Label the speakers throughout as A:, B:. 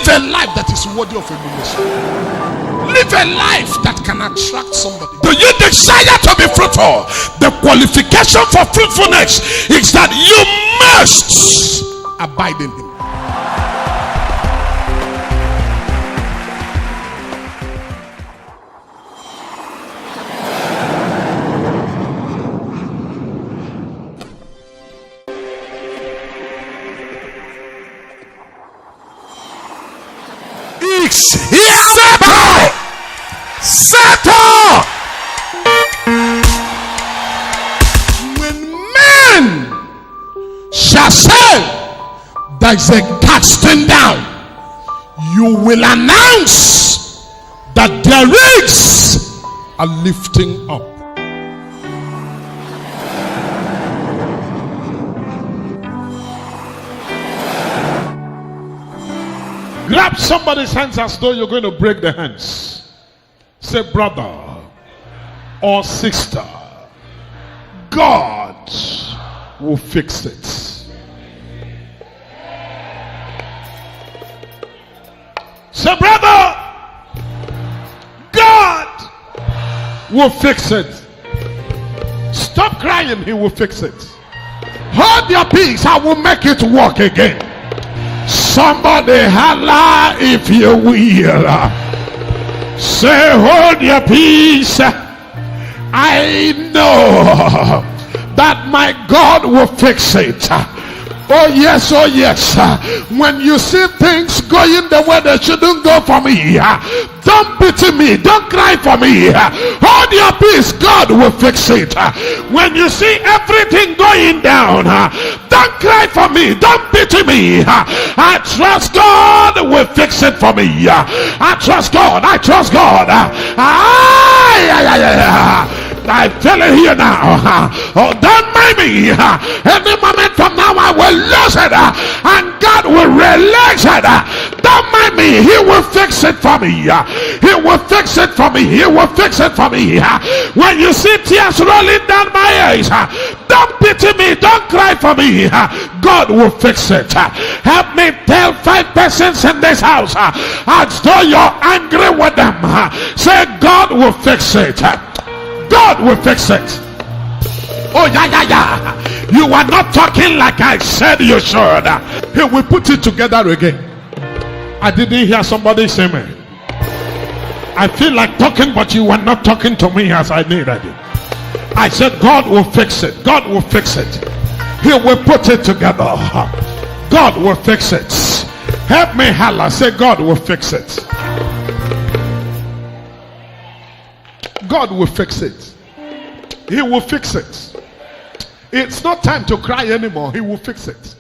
A: a life that is worthy of emulation. Live a life that can attract somebody. Do you desire to be fruitful? The qualification for fruitfulness is that you must abide in him. Settle. When men shall say there is a casting down, you will announce that there is a lifting up. Grab somebody's hands as though you're going to break the hands. Say, brother or sister, God will fix it. Say, brother, God will fix it. Stop crying, he will fix it. Hold your peace, I will make it work again. Somebody holla if you will. Say, hold your peace. I know that my God will fix it. Oh yes, oh yes. When you see things going the way they shouldn't go for me, don't pity me, don't cry for me. Hold your peace, God will fix it. When you see everything going down, don't cry for me, don't pity me. I trust God will fix it for me. I trust God, I trust God. I feel it here now. Oh, don't mind me. Any moment from now I will lose it, and God will release it. Don't mind me. He will fix it for me. He will fix it for me. He will fix it for me. When you see tears rolling down my eyes, don't pity me, don't cry for me. God will fix it. Help me tell 5 persons in this house, as though you're angry with them, say, God will fix it. God will fix it. Oh yeah. You are not talking like I said you should. He will put it together again. I didn't hear somebody say me. I feel like talking, but you were not talking to me as I needed you. I said God will fix it. God will fix it. He will put it together. God will fix it. Help me holla. Say, God will fix it. God will fix it. He will fix it. It's not time to cry anymore. He will fix it.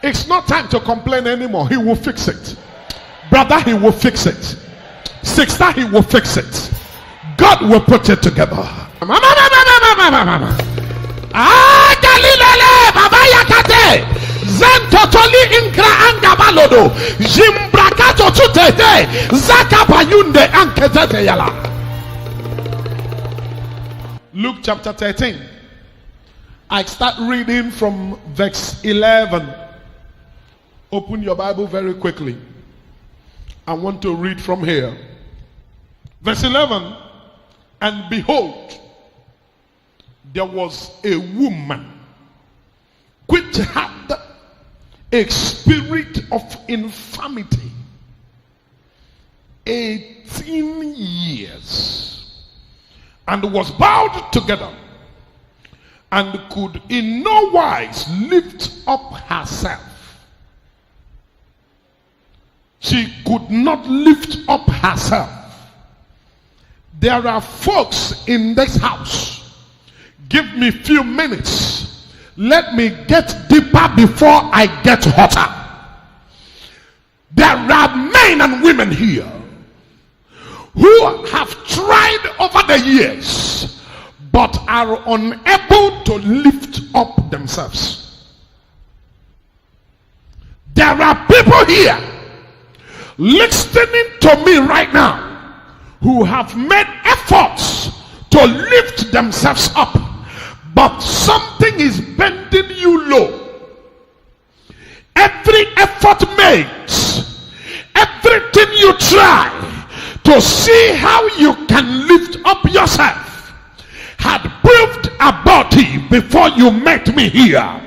A: It's not time to complain anymore. He will fix it. Brother, he will fix it. Sister, he will fix it. God will put it together. Luke chapter 13. I start reading from verse 11. Open your Bible very quickly. I want to read from here. Verse 11. And behold, there was a woman which had a spirit of infirmity 18 years. And was bowed together, and could in no wise lift up herself. She could not lift up herself. There are folks in this house. Give me a few minutes. Let me get deeper before I get hotter. There are men and women here who have tried over the years but are unable to lift up themselves. There are people here listening to me right now who have made efforts to lift themselves up, but something is bending you low. Every effort made, everything you try to see how you can lift up yourself had proved abortive before you met me here.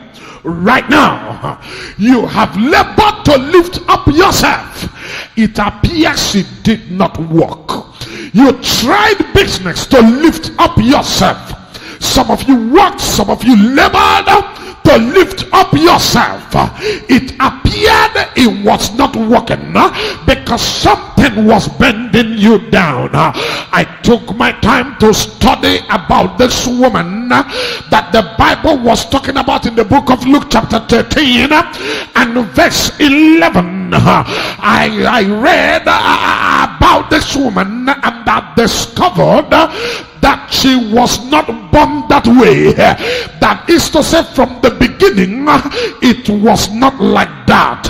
A: Right now, you have labored to lift up yourself. It appears it did not work. You tried business to lift up yourself. Some of you worked, some of you labored to lift up yourself. It appeared it was not working because something was bending you down. I took my time to study about this woman that the Bible was talking about in the book of Luke chapter 13 and verse 11. I read about this woman and I discovered that she was not born that way. That is to say, from the beginning it was not like that.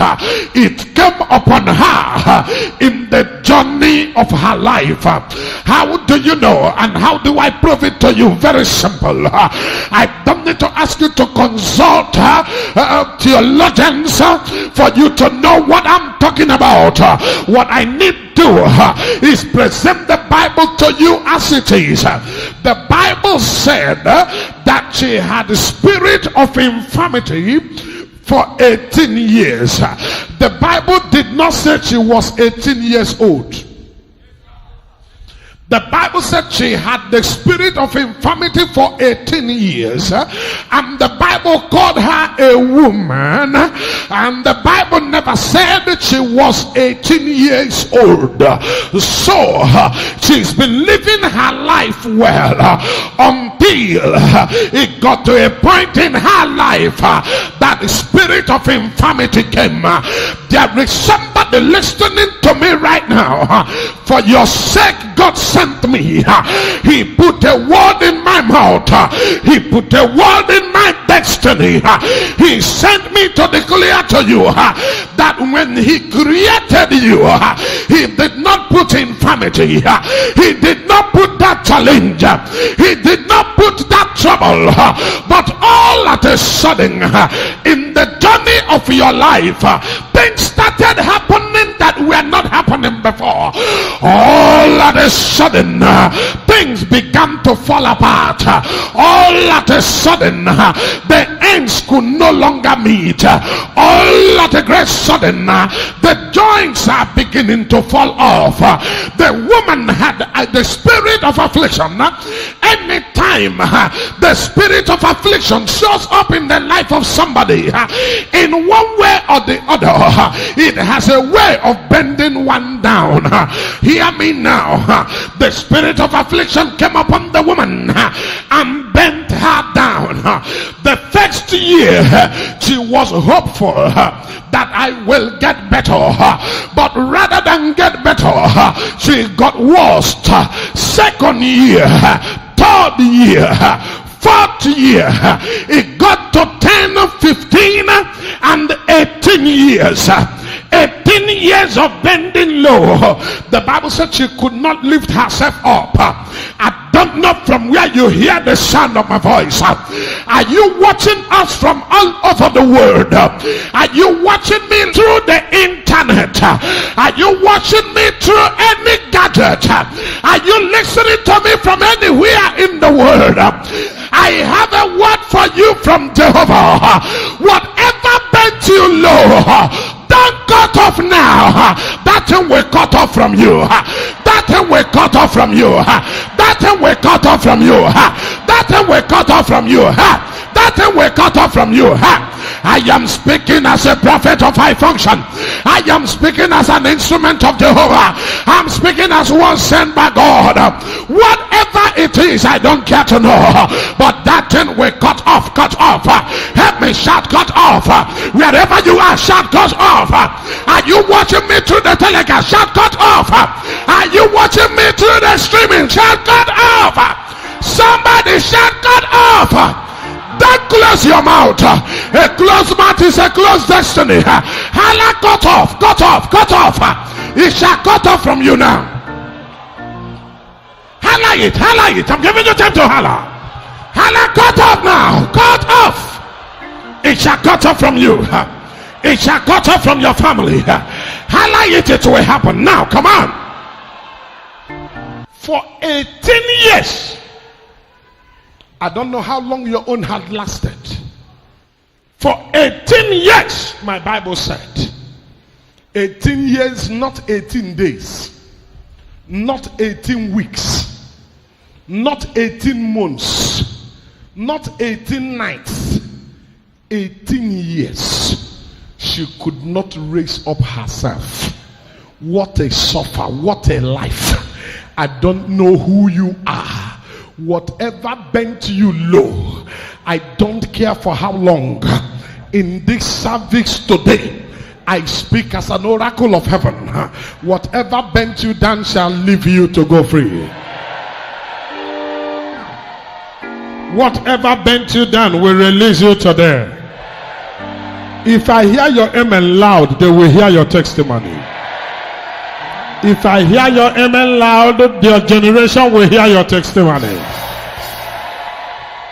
A: It came upon her in the journey of her life. How do you know and how do I prove it to you? Very simple. I don't need to ask you to consult theologians for you to know what I'm talking about. What I need to is present the Bible to you as it is. The Bible said that she had a spirit of infirmity for 18 years. The Bible did not say she was 18 years old. The Bible said she had the spirit of infirmity for 18 years, and the Bible called her a woman, and the Bible never said that she was 18 years old. So she's been living her life well until it got to a point in her life that the spirit of infirmity came. There is somebody listening to me right now. For your sake, God sent me. He put a word in my mouth. He put a word in my destiny. He sent me to declare to you that when he created you, he did not put infirmity. He did not put that challenge. He did not put that trouble. But all at a sudden, in the journey of your life, things started happening that were not happening before. All at a sudden, things began to fall apart. All at a sudden, the ends could no longer meet. All at a great sudden, the joints are beginning to fall off. The woman had the spirit of affliction. Anytime the spirit of affliction shows up in the life of somebody, in one way or the other, it has a way of bending one down. Hear me now. The spirit of affliction came upon the woman and bent her down. The first year she was hopeful that I will get better, but rather than get better, she got worse. Second year, third year, fourth year, it got to 10, 15 and 18 years. 18 years of bending low. The Bible said she could not lift herself up. I don't know from where you hear the sound of my voice. Are you watching us from all over the world? Are you watching me through the internet? Are you watching me through any gadget? Are you listening to me from anywhere in the world? I have a word for you from Jehovah. Whatever bent you low, don't cut off now. That thing will cut off from you. That thing will cut off from you. That thing will cut off from you. That thing will cut off from you. That thing will cut off from you. I am speaking as a prophet of high function. I am speaking as an instrument of Jehovah. I'm speaking as one sent by God. Whatever it is, I don't care to know, but that thing will cut off. Cut off. Help me shout cut off. Wherever you are, shout cut off. Are you watching me through the telecast? Shout cut off. Are you watching me through the streaming? Shout cut off. Somebody shout cut off. Don't close your mouth. A closed mouth is a closed destiny. Holla, cut off, cut off, cut off. It shall cut off from you now. Holla it, holla it. I'm giving you time to holla. Holla, cut off now. Cut off. It shall cut off from you. It shall cut off from your family. Highlight it will happen now. Come on. For 18 years. I don't know how long your own had lasted. For 18 years, my Bible said. 18 years, not 18 days. Not 18 weeks. Not 18 months. Not 18 nights. 18 years. She could not raise up herself. What a suffer. What a life. I don't know who you are. Whatever bent you low, I don't care for how long. In this service today, I speak as an oracle of heaven. Whatever bent you down shall leave you to go free. Whatever bent you down will release you today. If I hear your amen loud, they will hear your testimony. If I hear your amen loud, your generation will hear your testimony.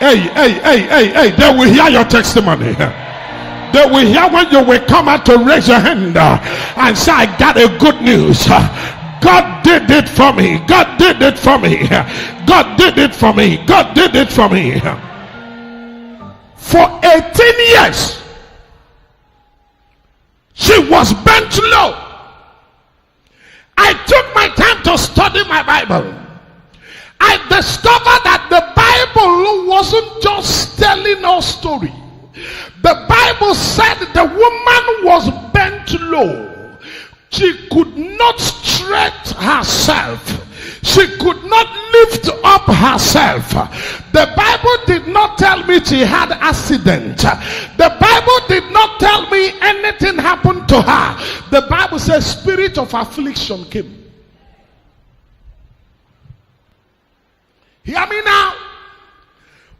A: Hey, they will hear your testimony. They will hear when you will come out to raise your hand and say, I got a good news. God did it for me. God did it for me. God did it for me. God did it for me. For 18 years, she was bent low. I took my time to study my Bible. I discovered that the Bible wasn't just telling a story. The Bible said the woman was bent low. She could not stretch herself. She could not lift up herself. The Bible did not tell me she had accident. The Bible did not tell me anything happened to her. The Bible says spirit of affliction came. Hear me now.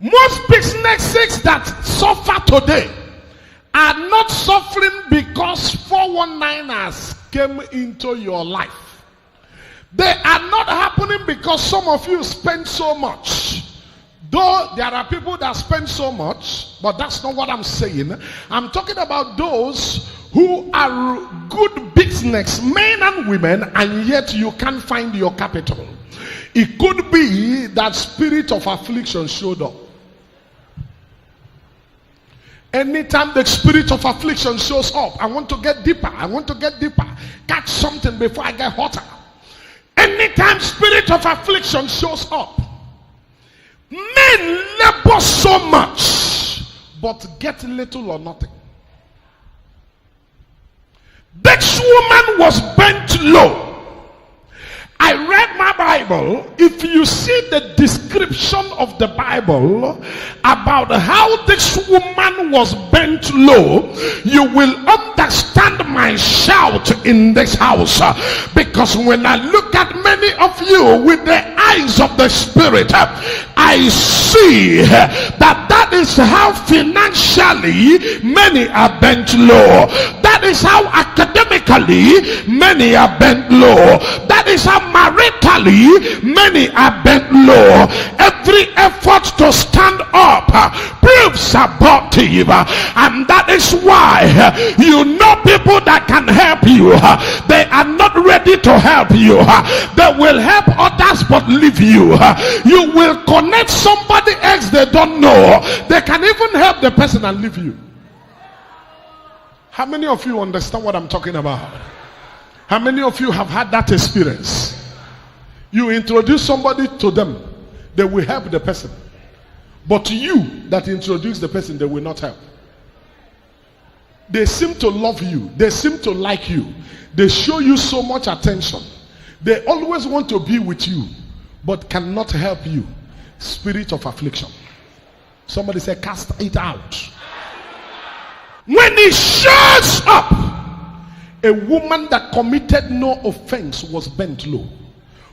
A: Most businesses that suffer today are not suffering because 419ers came into your life. They are not happening because some of you spend so much. Though there are people that spend so much, but that's not what I'm saying. I'm talking about those who are good businessmen and women, and yet you can't find your capital. It could be that spirit of affliction showed up. Anytime the spirit of affliction shows up, I want to get deeper. I want to get deeper. Catch something before I get hotter. Anytime spirit of affliction shows up, men labor so much but get little or nothing. This woman was bent low. I read my Bible. If you see the description of the Bible about how this woman was bent low, you will understand my shout in this house. Because when I look at many of you with the eyes of the Spirit, I see that is how financially many are bent low. That is how academically many are bent low. That is how maritally many are bent low. Every effort to stand up proves abortive, and that is why you know people that can help you, they are not ready to help you. They will help others but leave you. You will connect somebody else they don't know. They can even help the person and leave you. How many of you understand what I'm talking about? How many of you have had that experience? You introduce somebody to them, they will help the person. But you that introduce the person, they will not help. They seem to love you. They seem to like you. They show you so much attention. They always want to be with you, but cannot help you. Spirit of affliction. Somebody say, cast it out. When it shows up, a woman that committed no offense was bent low.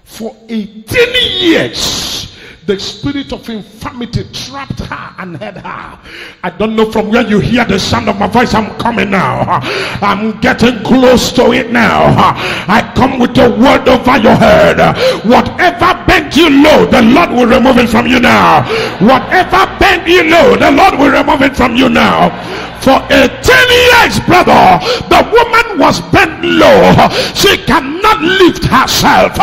A: For 18 years, the spirit of infirmity trapped her and held her. I don't know from where you hear the sound of my voice. I'm coming now. I'm getting close to it now. I come with a word over your head. Whatever bent you low, the Lord will remove it from you now. Whatever bent you low, the Lord will remove it from you now. For 18 years, brother, the woman was bent low. She cannot lift herself.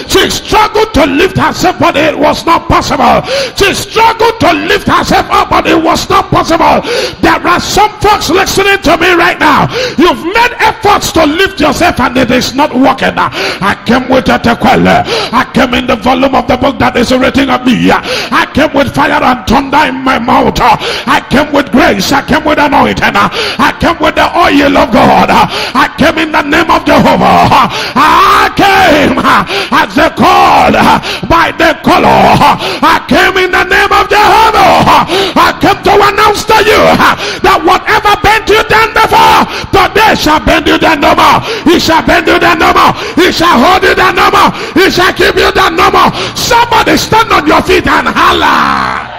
A: She struggled to lift herself, but it was not possible. She struggled to lift herself up, but it was not possible. There are some folks listening to me right now. You've made efforts to lift yourself and it is not working. I came with a tequila. I came in the volume of the book that is written of me. I came with fire and thunder in my mouth. I came with grace. I came with anointing. I came with the oil of God. I came in the name of Jehovah. I came as the called by the color. I came in the name of Jehovah. I came to announce to you that whatever bent you down before, today shall bend you down no more. He shall bend you down no more. He shall hold you down no more. He shall keep you down no more. Somebody stand on your feet and holler.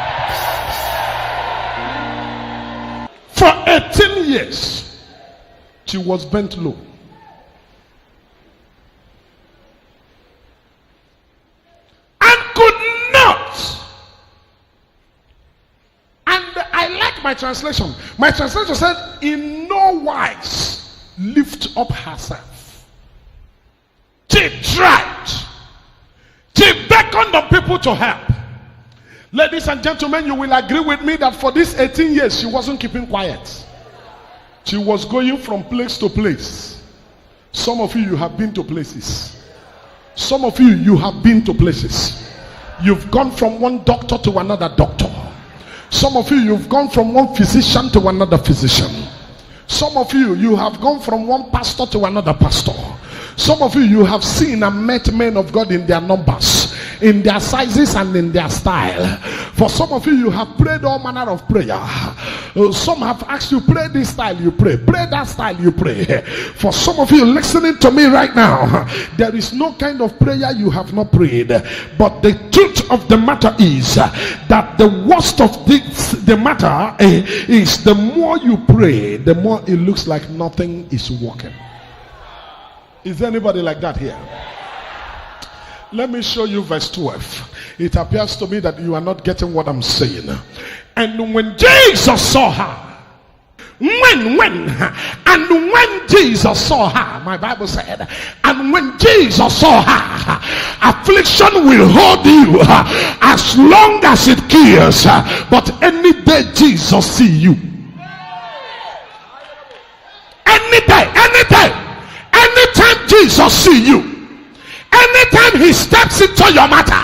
A: For 18 years, she was bent low. And could not. And I like my translation. My translation said, in no wise lift up herself. She tried. She beckoned on people to help. Ladies and gentlemen, you will agree with me that for these 18 years, she wasn't keeping quiet. She was going from place to place. Some of you have been to places. Some of you have been to places. You've gone from one doctor to another doctor. Some of you've gone from one physician to another physician. Some of you have gone from one pastor to another pastor. Some of you have seen and met men of God in their numbers, in their sizes and in their style. For some of you have prayed all manner of prayer. Some have asked you, pray this style, you pray that style, you pray. For some of you listening to me right now, there is no kind of prayer you have not prayed. But the truth of the matter is that the worst of the matter is the more you pray, the more it looks like nothing is working. Is there anybody like that here? Let me show you verse 12. It appears to me that you are not getting what I'm saying. And when Jesus saw her, when Jesus saw her, my Bible said, and when Jesus saw her, affliction will hold you as long as it kills, but any day Jesus see you. Anytime Jesus see you, anytime he steps into your matter,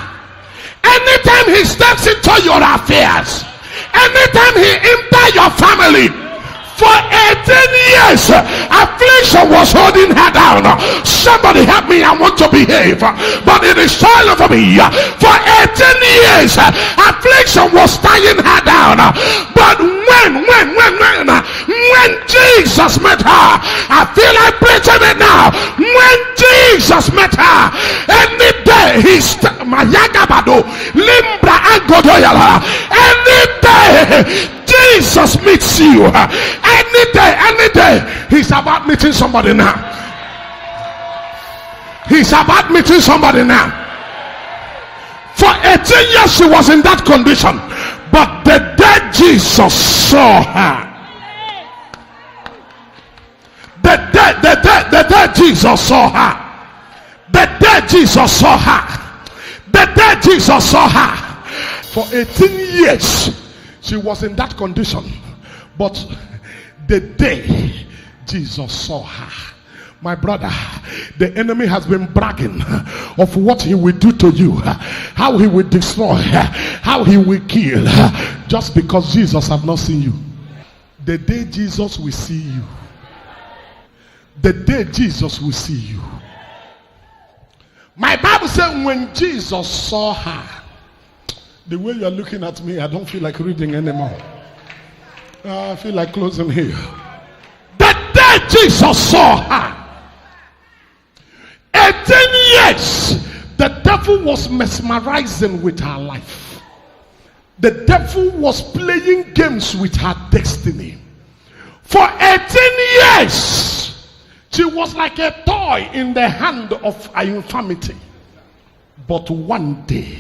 A: anytime he steps into your affairs, anytime he enter your family, for 18 years affliction was holding her down. Somebody help me, I want to behave, but it is toil over me. For 18 years affliction was tying her down, but when Jesus met her, I feel like preaching it now. When Jesus met her, any day any day Jesus meets you, any day he's about meeting somebody now. He's about meeting somebody now. For 18 years she was in that condition, but the day Jesus saw her, the day Jesus saw her, the day Jesus saw her, the day Jesus saw her. For 18 years she was in that condition, but the day Jesus saw her, my brother, the enemy has been bragging of what he will do to you, how he will destroy, how he will kill, just because Jesus have not seen you. The day Jesus will see you, the day Jesus will see you. My Bible said when Jesus saw her, the way you are looking at me, I don't feel like reading anymore. I feel like closing here. The day Jesus saw her, 18 years, the devil was mesmerizing with her life. The devil was playing games with her destiny. For 18 years, she was like a toy in the hand of her infirmity. But one day,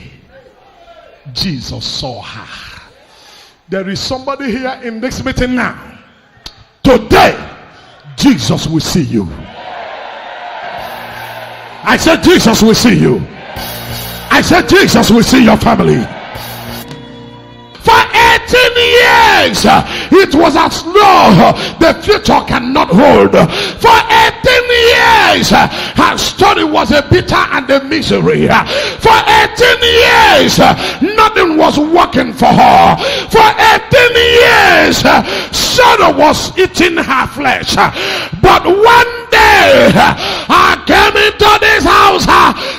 A: Jesus saw her. There is somebody here in this meeting now. Today, Jesus will see you. I said Jesus will see you. I said Jesus will see your family. For 18 years, it was as though the future cannot hold. For 18 years, her story was a bitter and a misery. For 18 years, nothing was working for her. For 18 years, sorrow was eating her flesh. But one day, I came into this house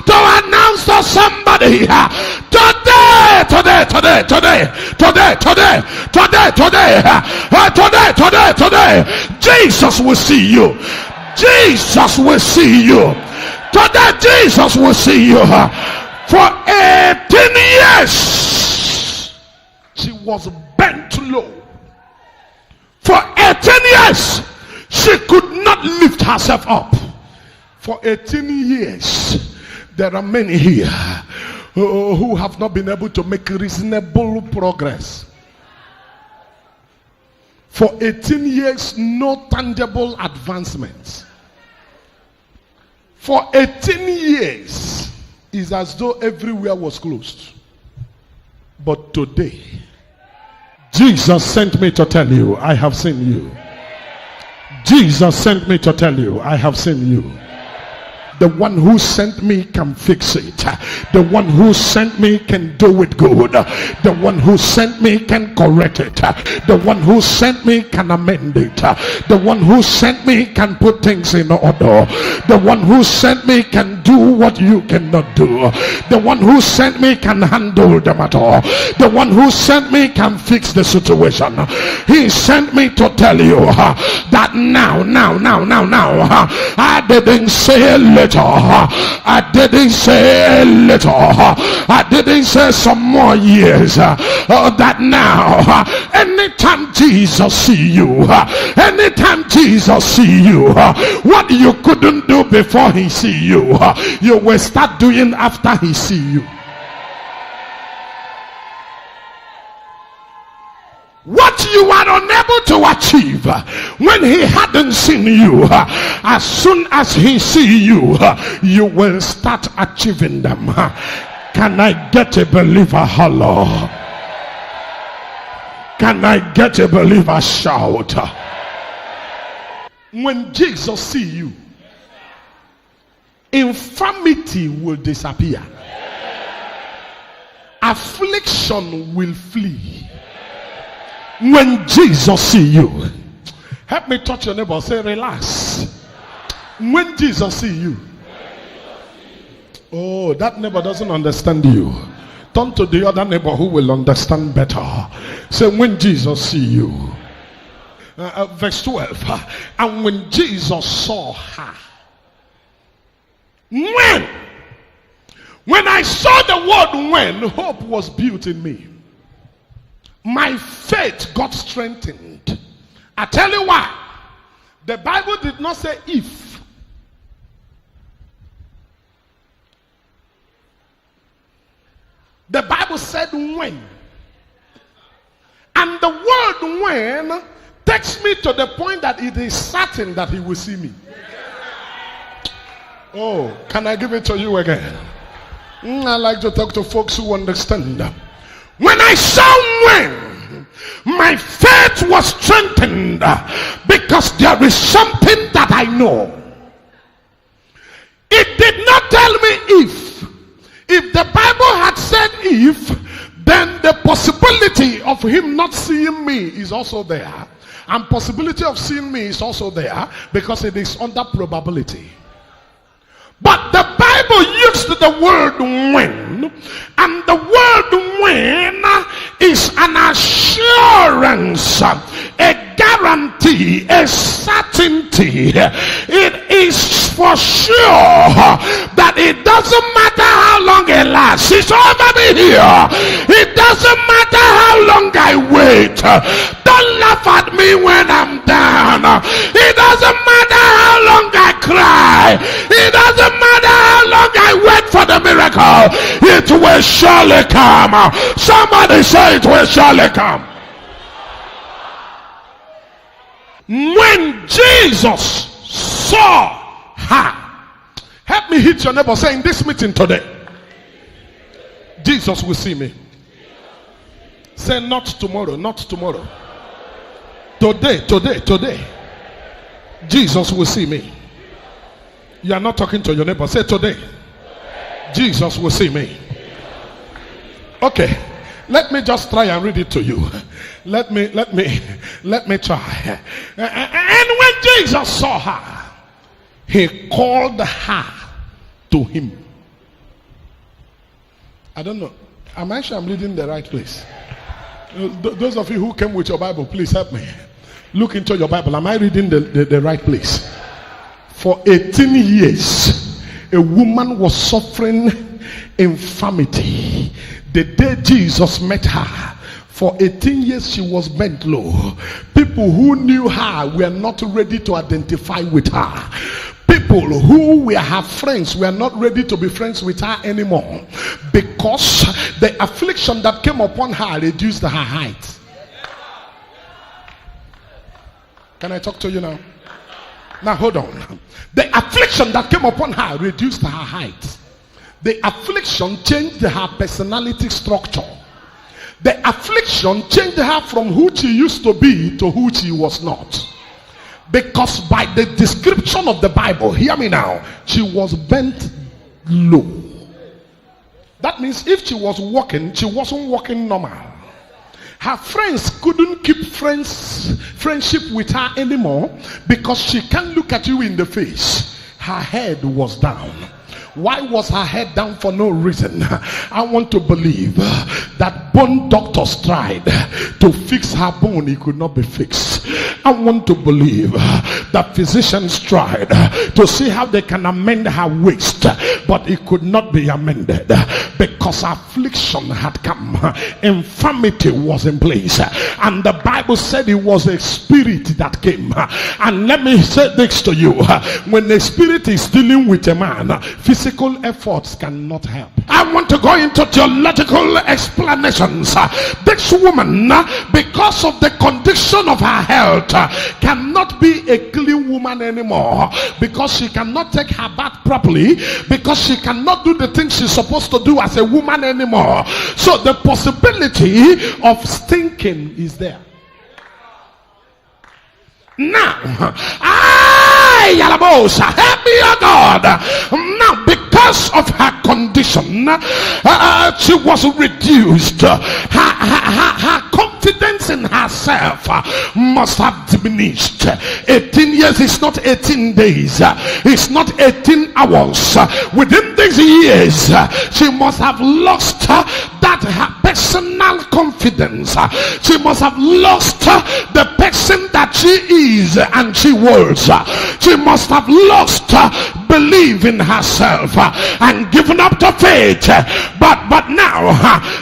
A: to announce to somebody, today, Jesus will see you. Jesus will see you. Today, Jesus will see you. For 18 years, she was bent low. For 18 years, she could not lift herself up. For 18 years, there are many here who have not been able to make reasonable progress. For 18 years, no tangible advancements. For 18 years, it's as though everywhere was closed. But today, Jesus sent me to tell you, I have seen you. Jesus sent me to tell you, I have seen you. The one who sent me can fix it. The one who sent me can do it good. The one who sent me can correct it. The one who sent me can amend it. The one who sent me can put things in order. The one who sent me can do what you cannot do. The one who sent me can handle the matter. The one who sent me can fix the situation. He sent me to tell you that now, I didn't say later. I didn't say little. I didn't say some more years. That now, anytime Jesus see you, anytime Jesus see you, what you couldn't do before he see you, you will start doing after he see you. What you are unable to achieve when he hadn't seen you, as soon as he see you, you will start achieving them. Can I get a believer holler? Can I get a believer shout? When Jesus see you, infirmity will disappear. Affliction will flee. When Jesus see you, help me touch your neighbor, say relax. When Jesus see you, oh, that neighbor doesn't understand you. Turn to the other neighbor who will understand better. Say when Jesus see you. Verse 12. And when Jesus saw her, when I saw the word when, hope was built in me. My faith got strengthened. I tell you why. The Bible did not say if. The Bible said when. And the word when takes me to the point that it is certain that he will see me. Oh, can I give it to you again? I like to talk to folks who understand. When I saw when, my faith was strengthened because there is something that I know. It did not tell me if. If the Bible had said if, then the possibility of him not seeing me is also there. And possibility of seeing me is also there because it is under probability. But the Bible used the word when, and the word when is an assurance, a guarantee, a certainty. It is for sure that it doesn't matter how long it lasts. It's over me here. It doesn't matter how long I wait. Don't laugh at me when I'm down. It doesn't matter how long I cry. It doesn't matter how long I wait for the miracle. It will surely come. Somebody say it will surely come. When Jesus saw her, help me hit your neighbor, say in this meeting today, Jesus will see me. Say not tomorrow, not tomorrow. Today. Jesus will see me. You are not talking to your neighbor. Say today. Jesus will see me. Okay. Let me just try and read it to you. Let me try. And when Jesus saw her, he called her to him. I don't know. Am I sure I'm reading the right place? Those of you who came with your Bible, please help me. Look into your Bible. Am I reading the right place? For 18 years, a woman was suffering infirmity. The day Jesus met her, for 18 years she was bent low. People who knew her were not ready to identify with her. People who were her friends were not ready to be friends with her anymore, because the affliction that came upon her reduced her height. Can I talk to you now? Now hold on. The affliction that came upon her reduced her height. The affliction changed her personality structure. The affliction changed her from who she used to be to who she was not. Because by the description of the Bible, hear me now, she was bent low. That means if she was walking, she wasn't walking normal. Her friends couldn't keep friendship with her anymore, because she can't look at you in the face. Her head was down. Why was her head down? For no reason. I want to believe that bone doctors tried to fix her bone, it could not be fixed. I want to believe that physicians tried to see how they can amend her waist, but it could not be amended, because affliction had come. Infirmity was in place, and the Bible said it was a spirit that came. And let me say this to you, when the spirit is dealing with a man, physical efforts cannot help. I want to go into theological explanations. This woman, because of the condition of her health, cannot be a clean woman anymore, because she cannot take her bath properly, because she cannot do the things she's supposed to do as a woman anymore. So the possibility of stinking is there. Now, help me, oh God. Now, because of her condition, she was reduced. Her confidence in herself must have diminished. 18 years is not 18 days. It's not 18 hours. Within these years, she must have lost that her personal confidence. She must have lost the person that she is and she was. She must have lost belief in herself and given up to faith. But now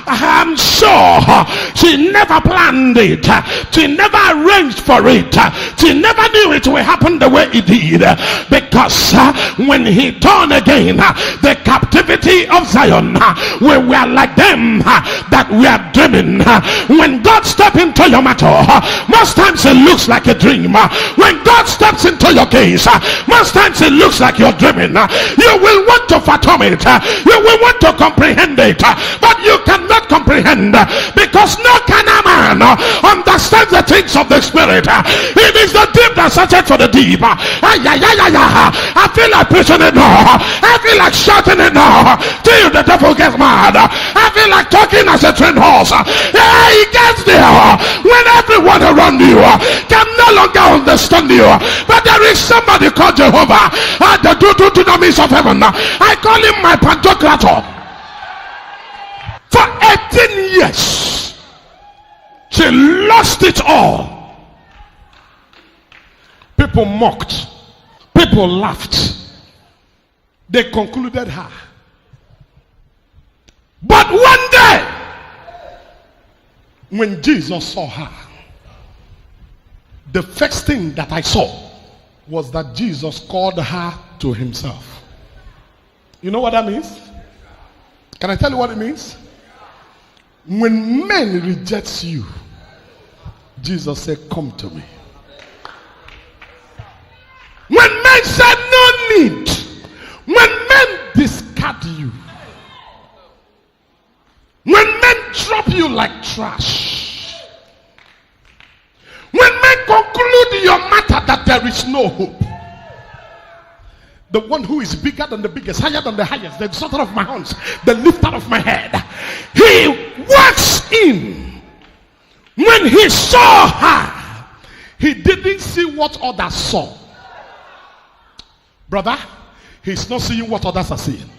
A: I'm sure she never planned it. She never arranged for it. She never knew it will happen the way it did, because when he turned again, the captivity of Zion, we were like them that we are dreaming. When God steps into your matter, most times it looks like a dream. When God steps into your case, most times it looks like you're dreaming. You will want to fathom it, you will want to comprehend it, but you cannot comprehend, because no carnal man understands the things of the spirit. It is the deep that searcheth for the deep. I feel like preaching it now. I feel like shouting it now till the devil gets mad. I feel like talking as a trained horse. Yeah, he gets there when everyone around you can no longer understand you. But there is somebody called Jehovah, the dunamis of heaven. I call him my Pantocrator. For 18 years, she lost it all. People mocked, people laughed, they concluded her. But one day, when Jesus saw her, the first thing that I saw was that Jesus called her to himself. You know what that means? Can I tell you what it means? When men reject you, Jesus said, come to me. I said, no need. When men discard you, when men drop you like trash, when men conclude your matter that there is no hope, the one who is bigger than the biggest, higher than the highest, the exalter of my hands, the lifter of my head, he walks in. When he saw her, he didn't see what others saw. Brother, he's not seeing what others are seeing.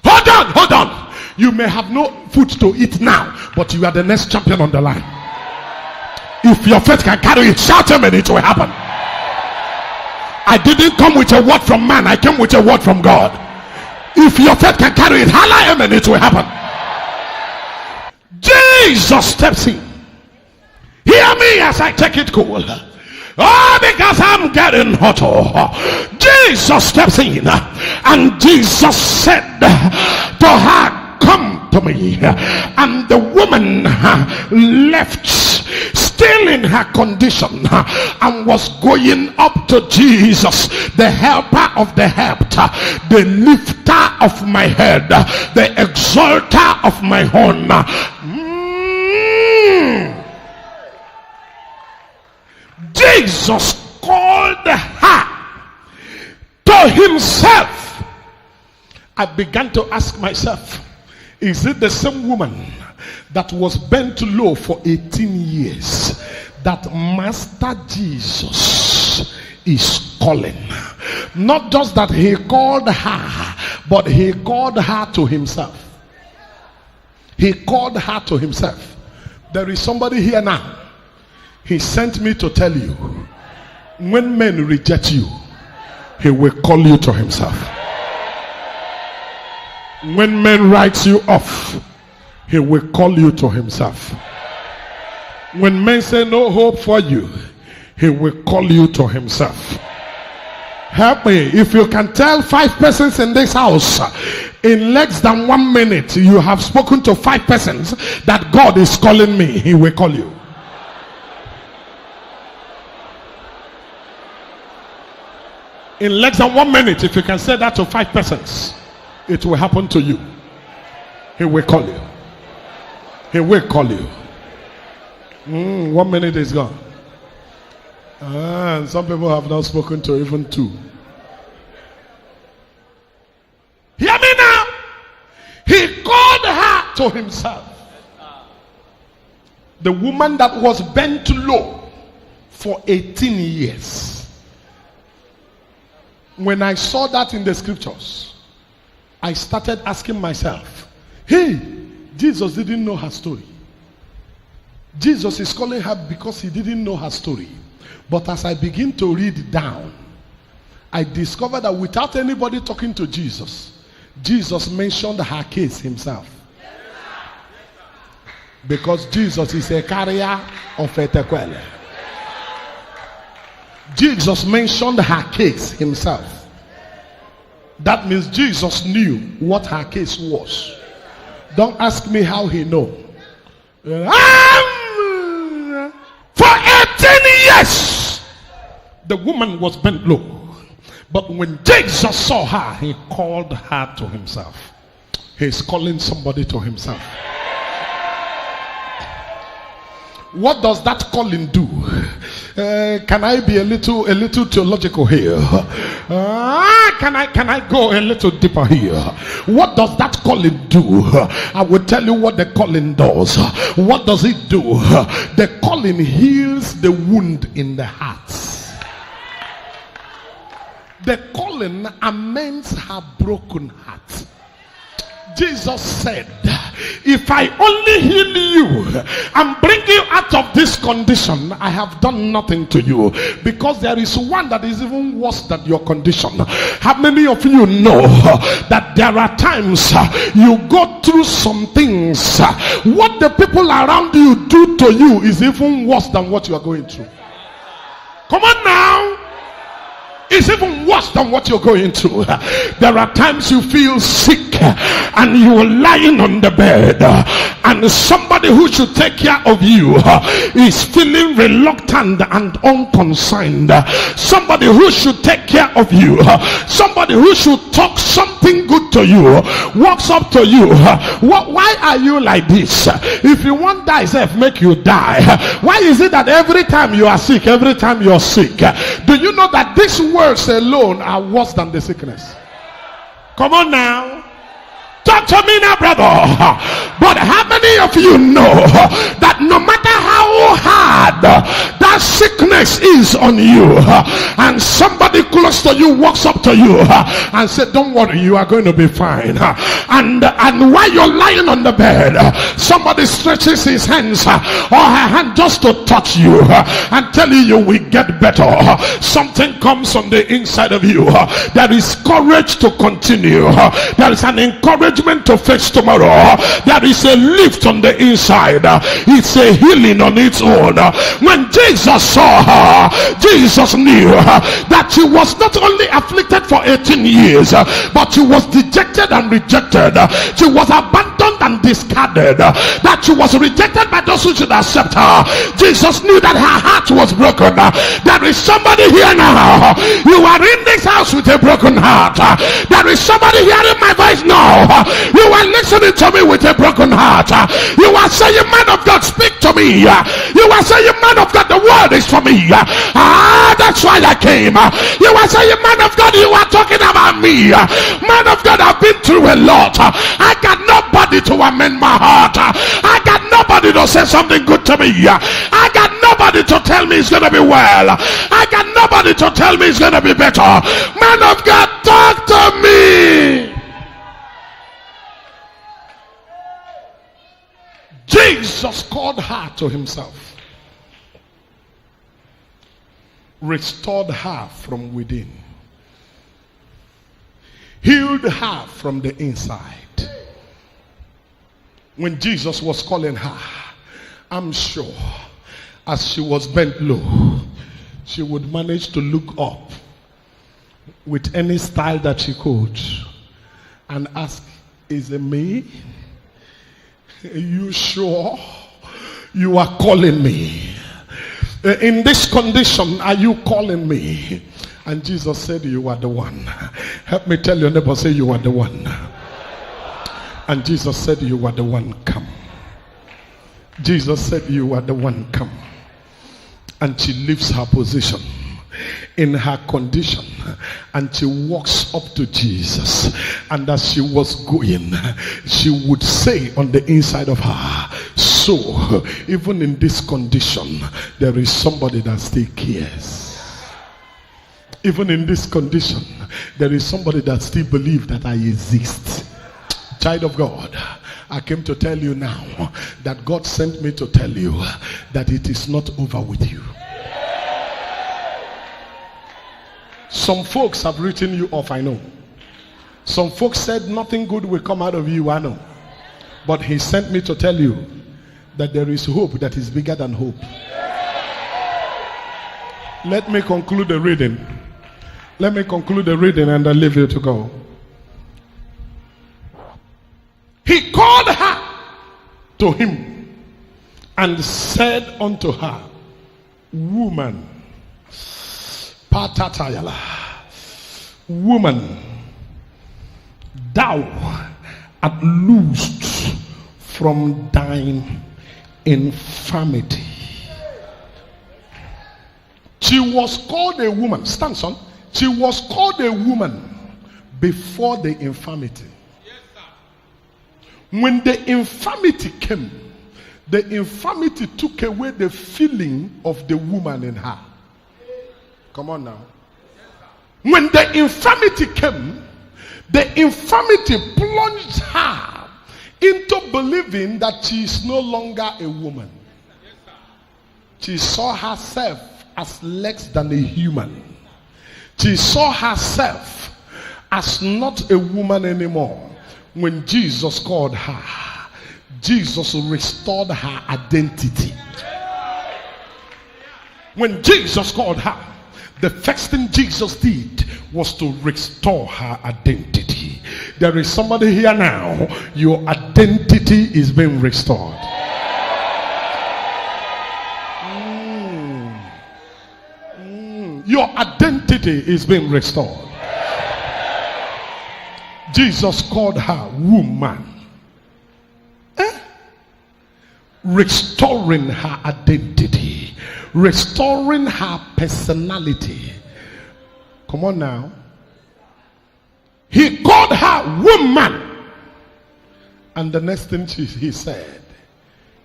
A: Hold on. You may have no food to eat now, but you are the next champion on the line. If your faith can carry it, shout amen, it will happen. I didn't come with a word from man, I came with a word from God. If your faith can carry it, holla amen, it will happen. Jesus steps in. Hear me as I take it cool. Oh, because I'm getting hotter. Jesus steps in, and Jesus said to her, come to me. And the woman left, still in her condition, and was going up to Jesus, the helper of the helped, the lifter of my head, the exalter of my horn. Jesus called her to himself. I began to ask myself, is it the same woman that was bent low for 18 years that Master Jesus is calling? Not just that he called her, but he called her to himself. He called her to himself. There is somebody here now. He sent me to tell you, when men reject you, he will call you to himself. When men write you off, he will call you to himself. When men say no hope for you, he will call you to himself. Help me. If you can tell 5 persons in this house, in less than 1 minute, you have spoken to 5 persons that God is calling me, he will call you. In less than 1 minute, if you can say that to 5 persons, it will happen to you. He will call you. He will call you. 1 minute is gone. And some people have not spoken to even 2. Hear me now. He called her to himself. The woman that was bent low for 18 years. When I saw that in the scriptures, I started asking myself, hey, Jesus didn't know her story. Jesus is calling her because he didn't know her story. But as I begin to read down, I discovered that without anybody talking to Jesus, Jesus mentioned her case himself. Because Jesus is a carrier of a tequila. Jesus mentioned her case himself. That means Jesus knew what her case was. Don't ask me how he know. For 18 years, the woman was bent low. But when Jesus saw her, he called her to himself. He's calling somebody to himself. What does that calling do? Can I be a little theological here? Can I go a little deeper here? What does that calling do? I will tell you what the calling does. What does it do? The calling heals the wound in the heart. The calling amends her broken heart. Jesus said, if I only heal you and bring you out of this condition, I have done nothing to you. Because there is one that is even worse than your condition. How many of you know that there are times you go through some things, what the people around you do to you is even worse than what you are going through? Come on now. It's even worse than what you're going through. There are times you feel sick. and you were lying on the bed, and somebody who should take care of you is feeling reluctant and unconcerned. Somebody who should take care of you, somebody who should talk something good to you, walks up to you. Why are you like this? If you want die, self make you die. Why is it that every time you are sick, every time you're sick? Do you know that these words alone are worse than the sickness? Come on now. Talk to me now, brother. But how many of you know that no matter how hard that sickness is on you, and somebody close to you walks up to you and said, don't worry, you are going to be fine, and while you're lying on the bed, somebody stretches his hands or her hand just to touch you and tell you you will get better, something comes on the inside of you. There is courage to continue. There is an encouragement to face tomorrow. There is a lift on the inside. It's a healing on its own. When Jesus saw her, Jesus knew that she was not only afflicted for 18 years, but she was dejected and rejected. She was abandoned and discarded. That she was rejected by those who should accept her. Jesus knew that her heart was broken. There is somebody here now. You are in this house with a broken heart. There is somebody hearing my voice now. You are listening to me with a broken heart. You are saying, man of God, speak to me. You are saying, man of God, the word is for me. That's why I came. You are saying, man of God, you are talking about me. Man of God, I've been through a lot. I got nobody to amend my heart. I got nobody to say something good to me. I got nobody to tell me it's gonna be well. I got nobody to tell me it's gonna be better. Man of God, talk to me. Jesus called her to himself, restored her from within, healed her from the inside. When Jesus was calling her, I'm sure as she was bent low, she would manage to look up with any style that she could and ask, is it me? Are you sure you are calling me? In this condition, are you calling me? And Jesus said, you are the one. Help me tell your neighbor, say, you are the one. And Jesus said, you are the one, come. Jesus said, you are the one, come. And she leaves her position in her condition and she walks up to Jesus, and as she was going, she would say on the inside of her, so even in this condition there is somebody that still cares. Even in this condition there is somebody that still believes that I exist. Child of God, I came to tell you now that God sent me to tell you that it is not over with you. Some folks have written you off, I know. Some folks said nothing good will come out of you, I know. But he sent me to tell you that there is hope that is bigger than hope. Let me conclude the reading. Let me conclude the reading and I'll leave you to go. He called her to him and said unto her, woman, patatayala, woman, thou art loosed from thine infirmity. She was called a woman. Stand, son. She was called a woman before the infirmity. When the infirmity came, the infirmity took away the feeling of the woman in her. Come on now. When the infirmity came, the infirmity plunged her into believing that she is no longer a woman. She saw herself as less than a human. She saw herself as not a woman anymore. When Jesus called her, Jesus restored her identity. When Jesus called her, the first thing Jesus did was to restore her identity. There is somebody here now. Your identity is being restored. Your identity is being restored. Jesus called her woman. Restoring her identity, restoring her personality. Come on now. He called her woman. And the next thing he said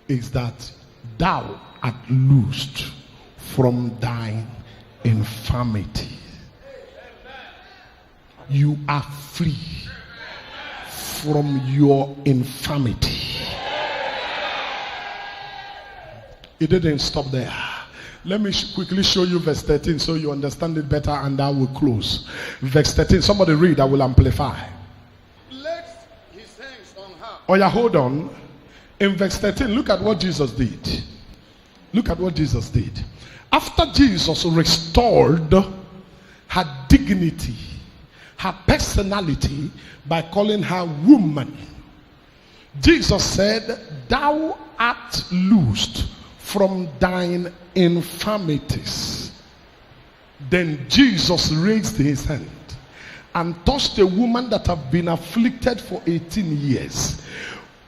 A: is that thou art loosed from thine infirmity. You are free from your infirmity. It didn't stop there. Let me quickly show you verse 13 so you understand it better, and I will close. Verse 13. Somebody read, I will amplify.
B: Placed his hands on her.
A: Oh yeah, hold on. In verse 13, look at what Jesus did. Look at what Jesus did. After Jesus restored her dignity, her personality, by calling her woman, Jesus said, thou art loosed from thine infirmities. Then Jesus raised his hand and touched a woman that had been afflicted for 18 years.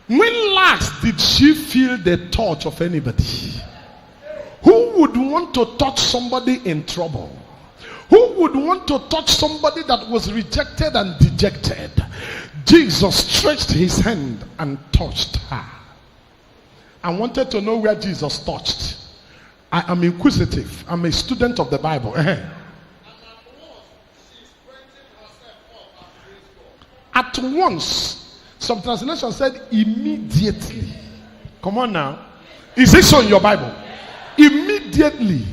A: When last did she feel the touch of anybody? Who would want to touch somebody in trouble? Who would want to touch somebody that was rejected and dejected? Jesus stretched his hand and touched her. I wanted to know where Jesus touched. I am inquisitive. I'm a student of the Bible. At once, some translations said immediately. Come on now. Is it so in your Bible? Immediately.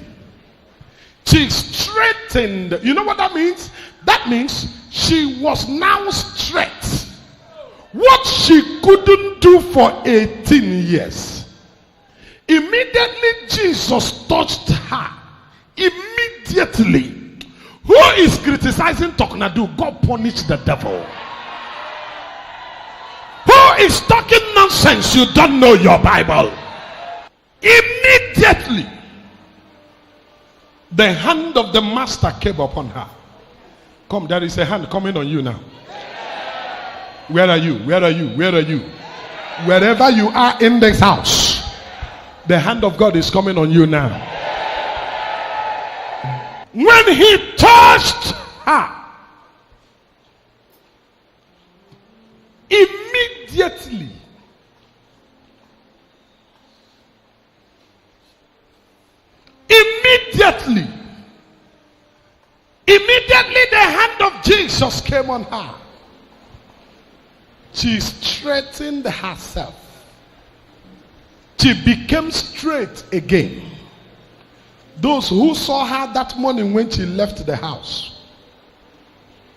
A: She straightened. You know what that means? That means she was now straight. What she couldn't do for 18 years. Immediately Jesus touched her. Immediately. Who is criticizing Talknado? God punish the devil. Who is talking nonsense? You don't know your Bible. Immediately the hand of the master came upon her. Come, there is a hand coming on you now. Where are you? Where are you? Where are you? Wherever you are in this house, the hand of God is coming on you now. When he touched her, immediately the hand of Jesus came on her. She straightened herself. She became straight again. Those who saw her that morning when she left the house,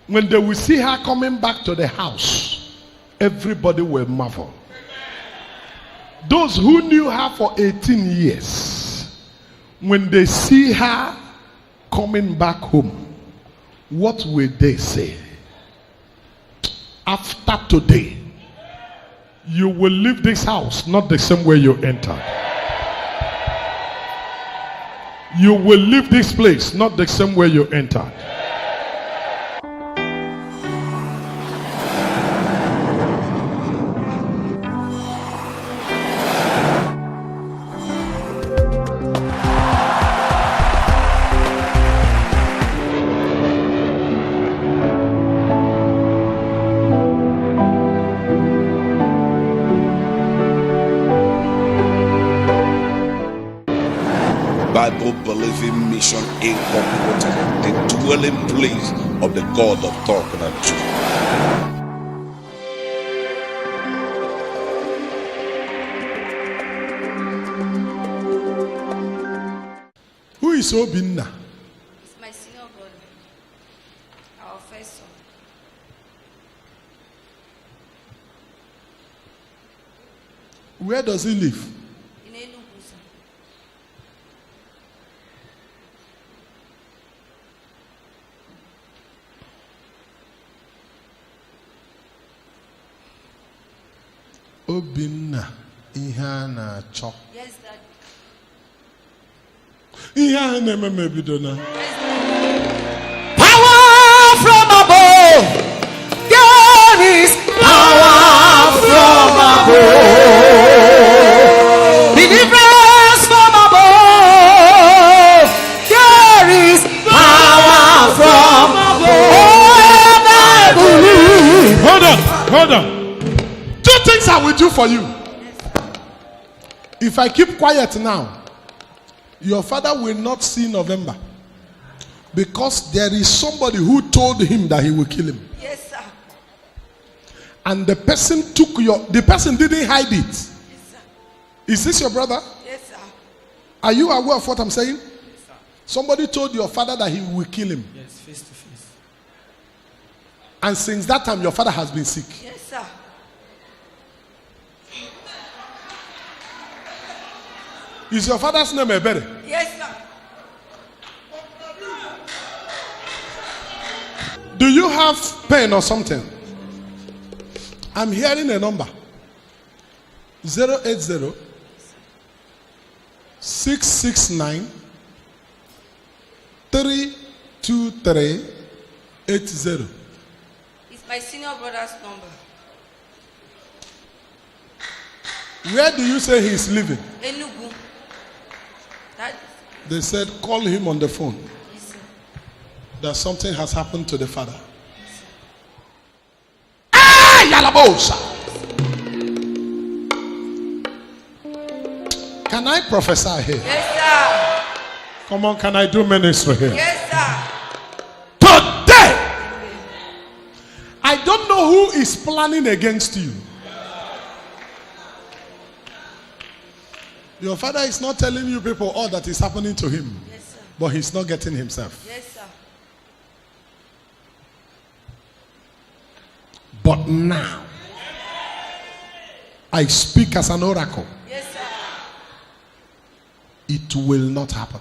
A: when they will see her coming back to the house, everybody will marvel. Those who knew her for 18 years, when they see her coming back home, what will they say? After today, you will leave this house not the same way you entered. You will leave this place not the same way you entered.
B: Bible-believing Mission Incorporated, the dwelling place of the God of Talknado.
A: Who is Obinna?
C: It's my senior brother, our first son.
A: Where does he live?
C: In Enugu, sir.
A: Obinna ihana chop.
C: Yes, Daddy.
A: Ihana memebidona.
D: Power from above. There is power from above. Deliverance from above. There is power from above. I believe.
A: Hold on. 2 things I will do for you. If I keep quiet now, your father will not see November. Because there is somebody who told him that he will kill him.
C: Yes, sir.
A: And the person the person didn't hide it.
C: Yes, sir.
A: Is this your brother?
C: Yes, sir.
A: Are you aware of what I'm saying? Yes, sir. Somebody told your father that he will kill him.
D: Yes, face to face.
A: And since that time, your father has been sick.
C: Yes, sir.
A: Is your father's name Ebere?
C: Yes, sir.
A: Do you have pain or something? I'm hearing a number. 080 669 32380.
C: It's my senior brother's number.
A: Where do you say he is living?
C: Enugu. That
A: They said call him on the phone.
C: is, sir.
A: That something has happened to the father. Ah, Yalabosa. Can I prophesy here?
C: Yes, sir.
A: Come on, can I do ministry here?
C: Yes, sir.
A: Today, I don't know who is planning against you. Your father is not telling you people all that is happening to him,
C: Yes, sir.
A: but he's not getting himself.
C: Yes, sir.
A: But now, I speak as an oracle.
C: Yes, sir.
A: It will not happen.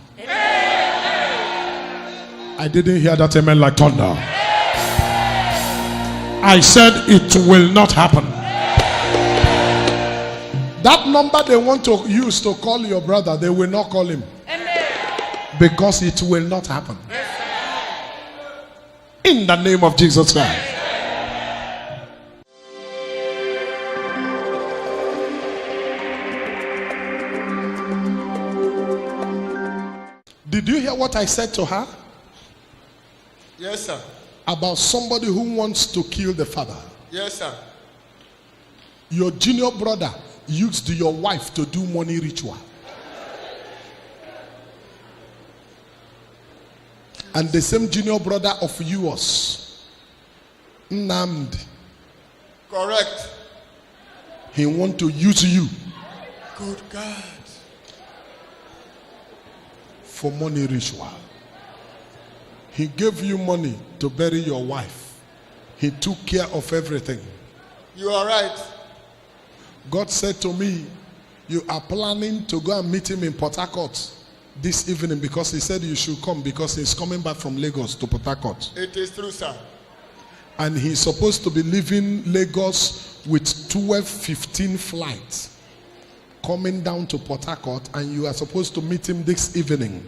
A: I didn't hear that amen like thunder. I said it will not happen. That number they want to use to call your brother, they will not call him.
C: Amen.
A: Because it will not happen.
C: Yes,
A: In the name of Jesus Christ. Did you hear what I said to her?
E: Yes, sir.
A: About somebody who wants to kill the father.
E: Yes, sir.
A: Your junior brother used your wife to do money ritual. And the same junior brother of yours, Nnamdi,
E: Correct.
A: he want to use you
E: Good God.
A: for money ritual. He gave you money to bury your wife. He took care of everything.
E: You are right.
A: God said to me, you are planning to go and meet him in Port Harcourt this evening because he said you should come because he's coming back from Lagos to Port Harcourt.
E: It is true, sir.
A: And he's supposed to be leaving Lagos with 12:15 flights coming down to Port Harcourt, and you are supposed to meet him this evening.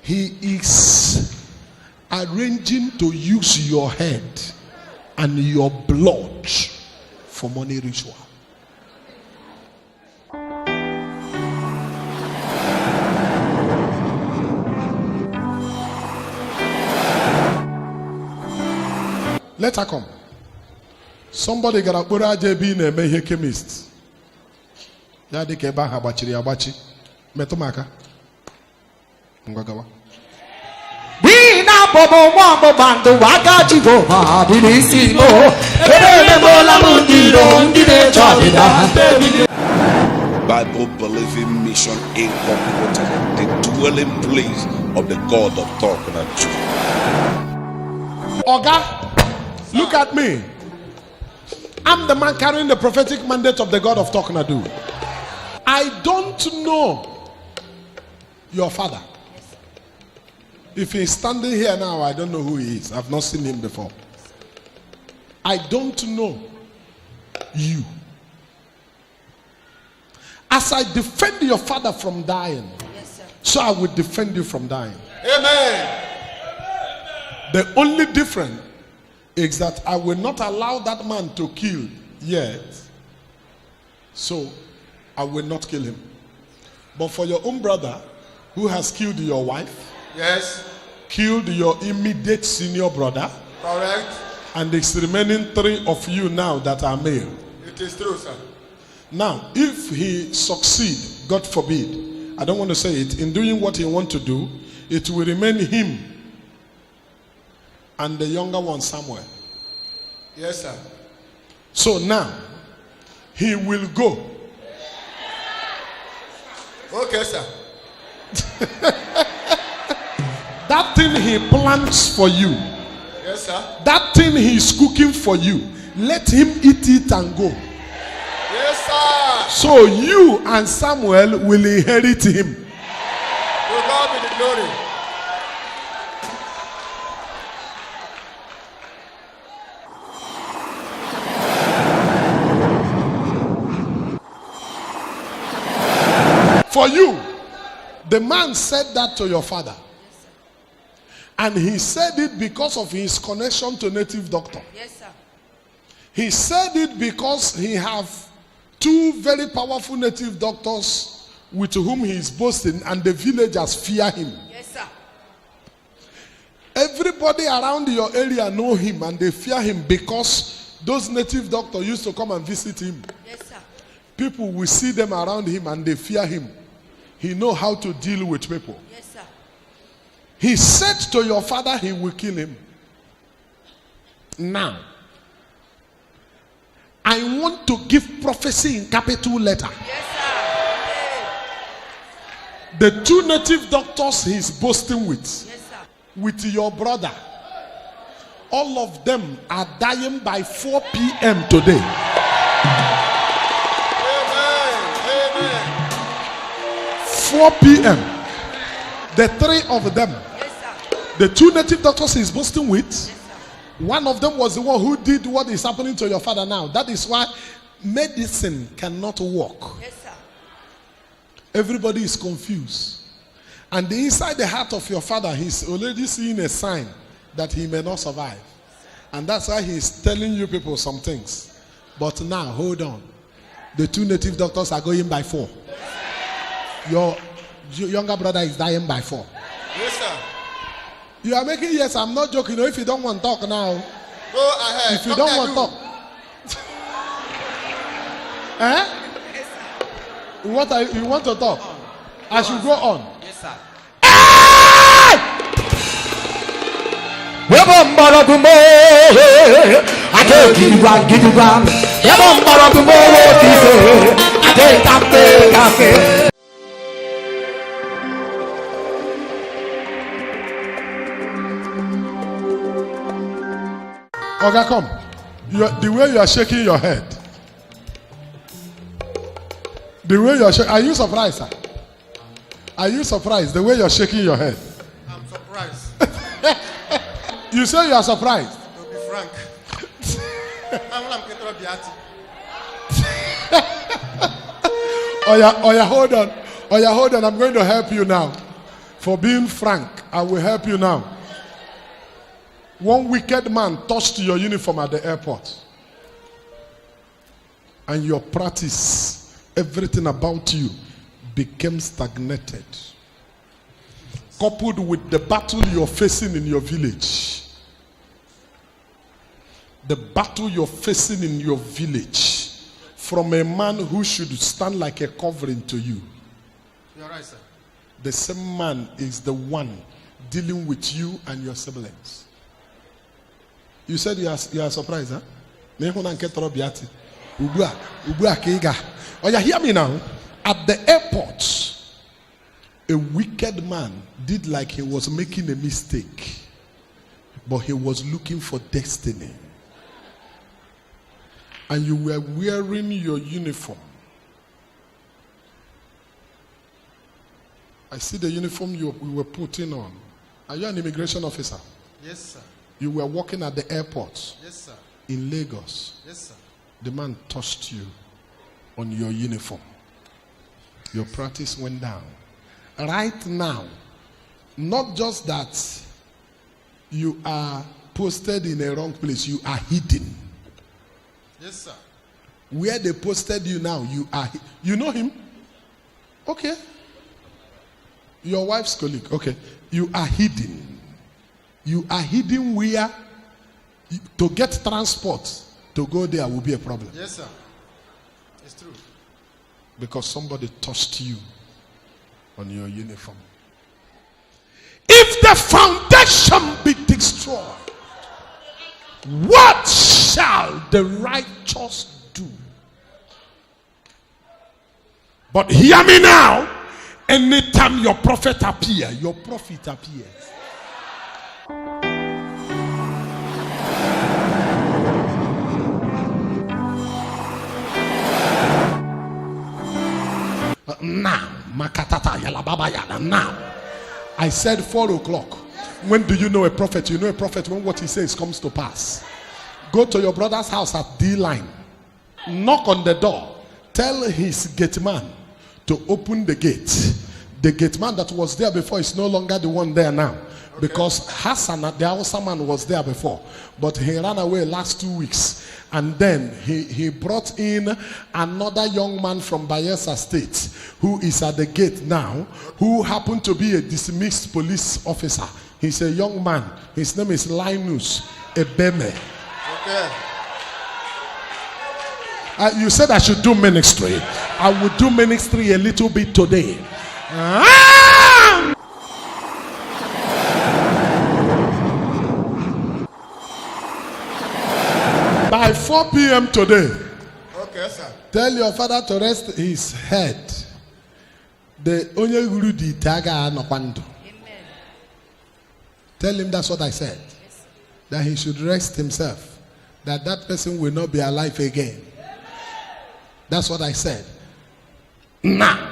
A: He is arranging to use your head and your blood for money ritual. Let her come. Somebody got a pura JB in a mehe chemist. Yadi keba habachiri abachi. Metomaka. Ngagawa.
D: Bina bobo wambo bando wagaji boba bilisimo. Ebele bola mundiro ndine chabida.
B: Bible Believing Mission Incorporated, the dwelling place of the God of Talknado.
A: Oga, look at me. I'm the man carrying the prophetic mandate of the God of Talknado. I don't know your father. If he's standing here now, I don't know who he is. I've not seen him before. I don't know you. As I defend your father from dying,
C: Yes, sir.
A: so I will defend you from dying.
E: Amen.
A: The only difference is that I will not allow that man to kill yet. So I will not kill him. But for your own brother who has killed your wife,
E: Yes.
A: killed your immediate senior brother,
E: Correct.
A: and the remaining 3 of you now that are male.
E: It is true, sir.
A: Now, if he succeed, God forbid, I don't want to say it, in doing what he want to do, it will remain him and the younger one Samuel.
E: Yes, sir.
A: So now, he will go.
E: Okay, sir.
A: That thing he plans for you,
E: Yes, sir.
A: that thing he's cooking for you, let him eat it and go.
E: Yes, sir.
A: So you and Samuel will inherit him.
E: To God be the glory.
A: For you, the man said that to your father. And he said it because of his connection to native doctor.
C: Yes, sir.
A: He said it because he have 2 very powerful native doctors with whom he is boasting, and the villagers fear him.
C: Yes, sir.
A: Everybody around your area know him and they fear him because those native doctors used to come and visit him.
C: Yes, sir.
A: People will see them around him and they fear him. He know how to deal with people.
C: Yes, sir.
A: He said to your father he will kill him. Now, I want to give prophecy in capital letter.
C: Yes, sir.
A: The 2 native doctors he's boasting with,
C: Yes, sir.
A: with your brother, all of them are dying by 4 p.m. today.
E: Amen. Amen.
A: 4 p.m. The 3 of them,
C: Yes, sir.
A: the 2 native doctors he's boasting with,
C: Yes, sir.
A: one of them was the one who did what is happening to your father now. That is why medicine cannot work.
C: Yes, sir.
A: Everybody is confused. And inside the heart of your father, he's already seeing a sign that he may not survive. And that's why he's telling you people some things. But now, hold on. The 2 native doctors are going by 4. Your younger brother is dying by 4.
E: Yes, sir.
A: You are making, yes, I'm not joking. If you don't want to talk now,
E: Go ahead.
A: if you don't want to talk. Eh? What are you want to talk? I should go on.
D: Yes, sir.
A: Okay, come. The way you are shaking your head. The way you are shaking. Are you surprised, sir? Are you surprised the way you are shaking your head?
E: I'm surprised.
A: You say you are surprised.
E: To be frank. I'm Ketro Biati.
A: Oh yeah, hold on. Oh yeah, hold on. I'm going to help you now. For being frank, I will help you now. One wicked man touched your uniform at the airport. And your practice, everything about you became stagnated. Coupled with the battle you're facing in your village. The battle you're facing in your village. From a man who should stand like a covering to you.
E: You're right, sir.
A: The same man is the one dealing with you and your siblings. You said you are surprised, huh? Oh, yeah, hear me now. At the airport, a wicked man did like he was making a mistake, but he was looking for destiny. And you were wearing your uniform. I see the uniform you were putting on. Are you an immigration officer?
E: Yes, sir.
A: You were working at the airport
E: Yes, sir.
A: in Lagos.
E: Yes, sir.
A: The man touched you on your uniform. Your practice went down. Right now, not just that you are posted in a wrong place, you are hidden.
E: Yes, sir.
A: Where they posted you now, you know him? Okay. Your wife's colleague. Okay. You are hidden. You are hidden where to get transport to go there will be a problem.
E: Yes, sir. It's true.
A: Because somebody touched you on your uniform. If the foundation be destroyed, what shall the righteous do? But hear me now. Anytime your prophet appears, your prophet appears. Now, Makatata Yalababa Yala. Now, I said 4 o'clock. When do you know a prophet? You know a prophet when what he says comes to pass. Go to your brother's house at D line. Knock on the door. Tell his gate man to open the gate. The gate man that was there before is no longer the one there now. Okay. Because Hassan, the Hausa man, was there before. But he ran away last 2 weeks. And then he brought in another young man from Bayelsa State who is at the gate now, who happened to be a dismissed police officer. He's a young man. His name is Linus Ebeme.
E: Okay.
A: You said I should do ministry. I will do ministry a little bit today. By 4 p.m. today,
E: Okay, sir.
A: tell your father to rest his head. The onye guru di taga anokwando. Tell him that's what I said. That he should rest himself. That person will not be alive again. That's what I said. Now,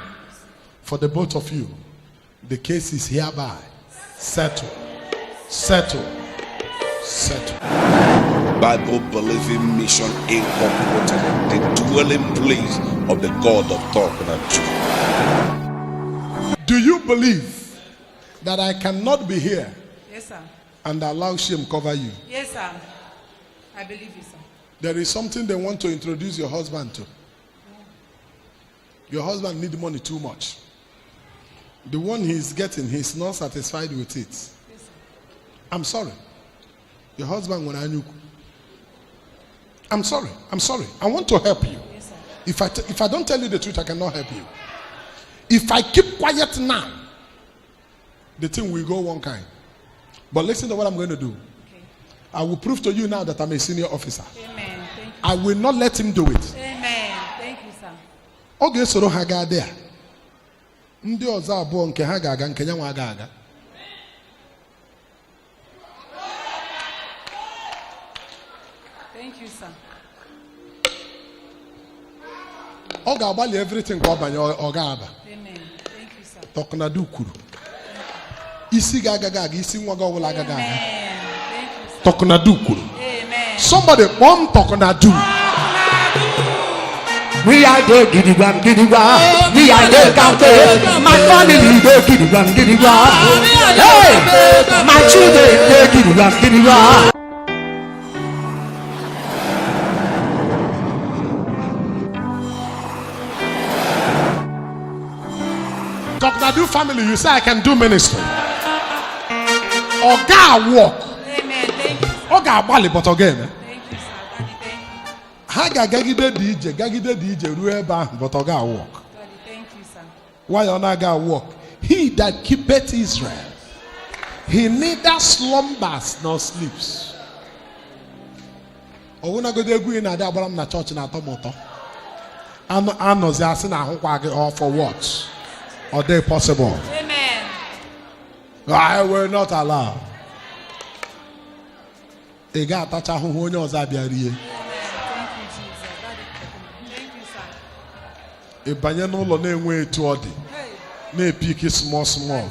A: for the both of you, the case is hereby settled. Settled. Settled.
B: Bible Believing Mission Incorporated, the dwelling place of the God of Talknado.
A: Do you believe that I cannot be here?
C: Yes, sir.
A: And allow shame cover you?
C: Yes, sir. I believe you, sir.
A: There is something they want to introduce your husband to. Your husband needs money too much. The one he's getting, he's not satisfied with it.
C: Yes, sir.
A: I'm sorry. Your husband will anyuku. I'm sorry. I'm sorry. I want to help you.
C: Yes, sir.
A: If I don't tell you the truth, I cannot help you. If I keep quiet now, the thing will go one kind. But listen to what I'm going to do.
C: Okay.
A: I will prove to you now that I'm a senior officer.
C: Amen. Thank you.
A: I will not let him do it.
C: Amen. Thank you, sir.
A: Oge soro ha ga there. Ndị ọzọ abụọ nke ha ga-aga nke nyanwa aga.
C: Thank you, sir.
A: Ọ ga-agbalị everything ka ọ banye ọ ga-aba.
C: Amen. Thank you, sir.
A: Talknado kwuru. Isi ga-agaghị aga, isi nwa gị ọbụla agaghị aga.
C: Amen. Thank you, sir.
A: Talknado kwuru.
C: Amen.
A: Somebody bomb Talknado.
D: We are the gidigam gidigam. We are the counted. My family the gidigam gidigam. Hey, my children the gidigam gidigam.
A: Talknado family, you say I can do ministry. Oga walk.
C: Amen. Thank you, sir.
A: Oga agbali but again.
C: Thank you, sir. Daddy, thank you.
A: Ha ga-agagide dị ije ruo ebe ahụ but ọ ga-walk.
C: Daddy, thank you, sir.
A: Why ọ na-aga walk? He that keepeth Israel, he neither slumbers nor sleeps. Ọwụnagodo egwu ị na-adị agbara m na chọọchị na-atọ m ụtọ. Anọzi asị na ahụkwa gị all for what? Are they possible?
C: Amen.
A: I will not allow. Ị ga-atacha ahụhụ onye ọzọ abịa rie.
C: Thank you, Jesus. Daddy, thank you, sir.
A: Ị banye n'ụlọ na-enwe etu ọ dị.
C: Hey.
A: Na-epiki small.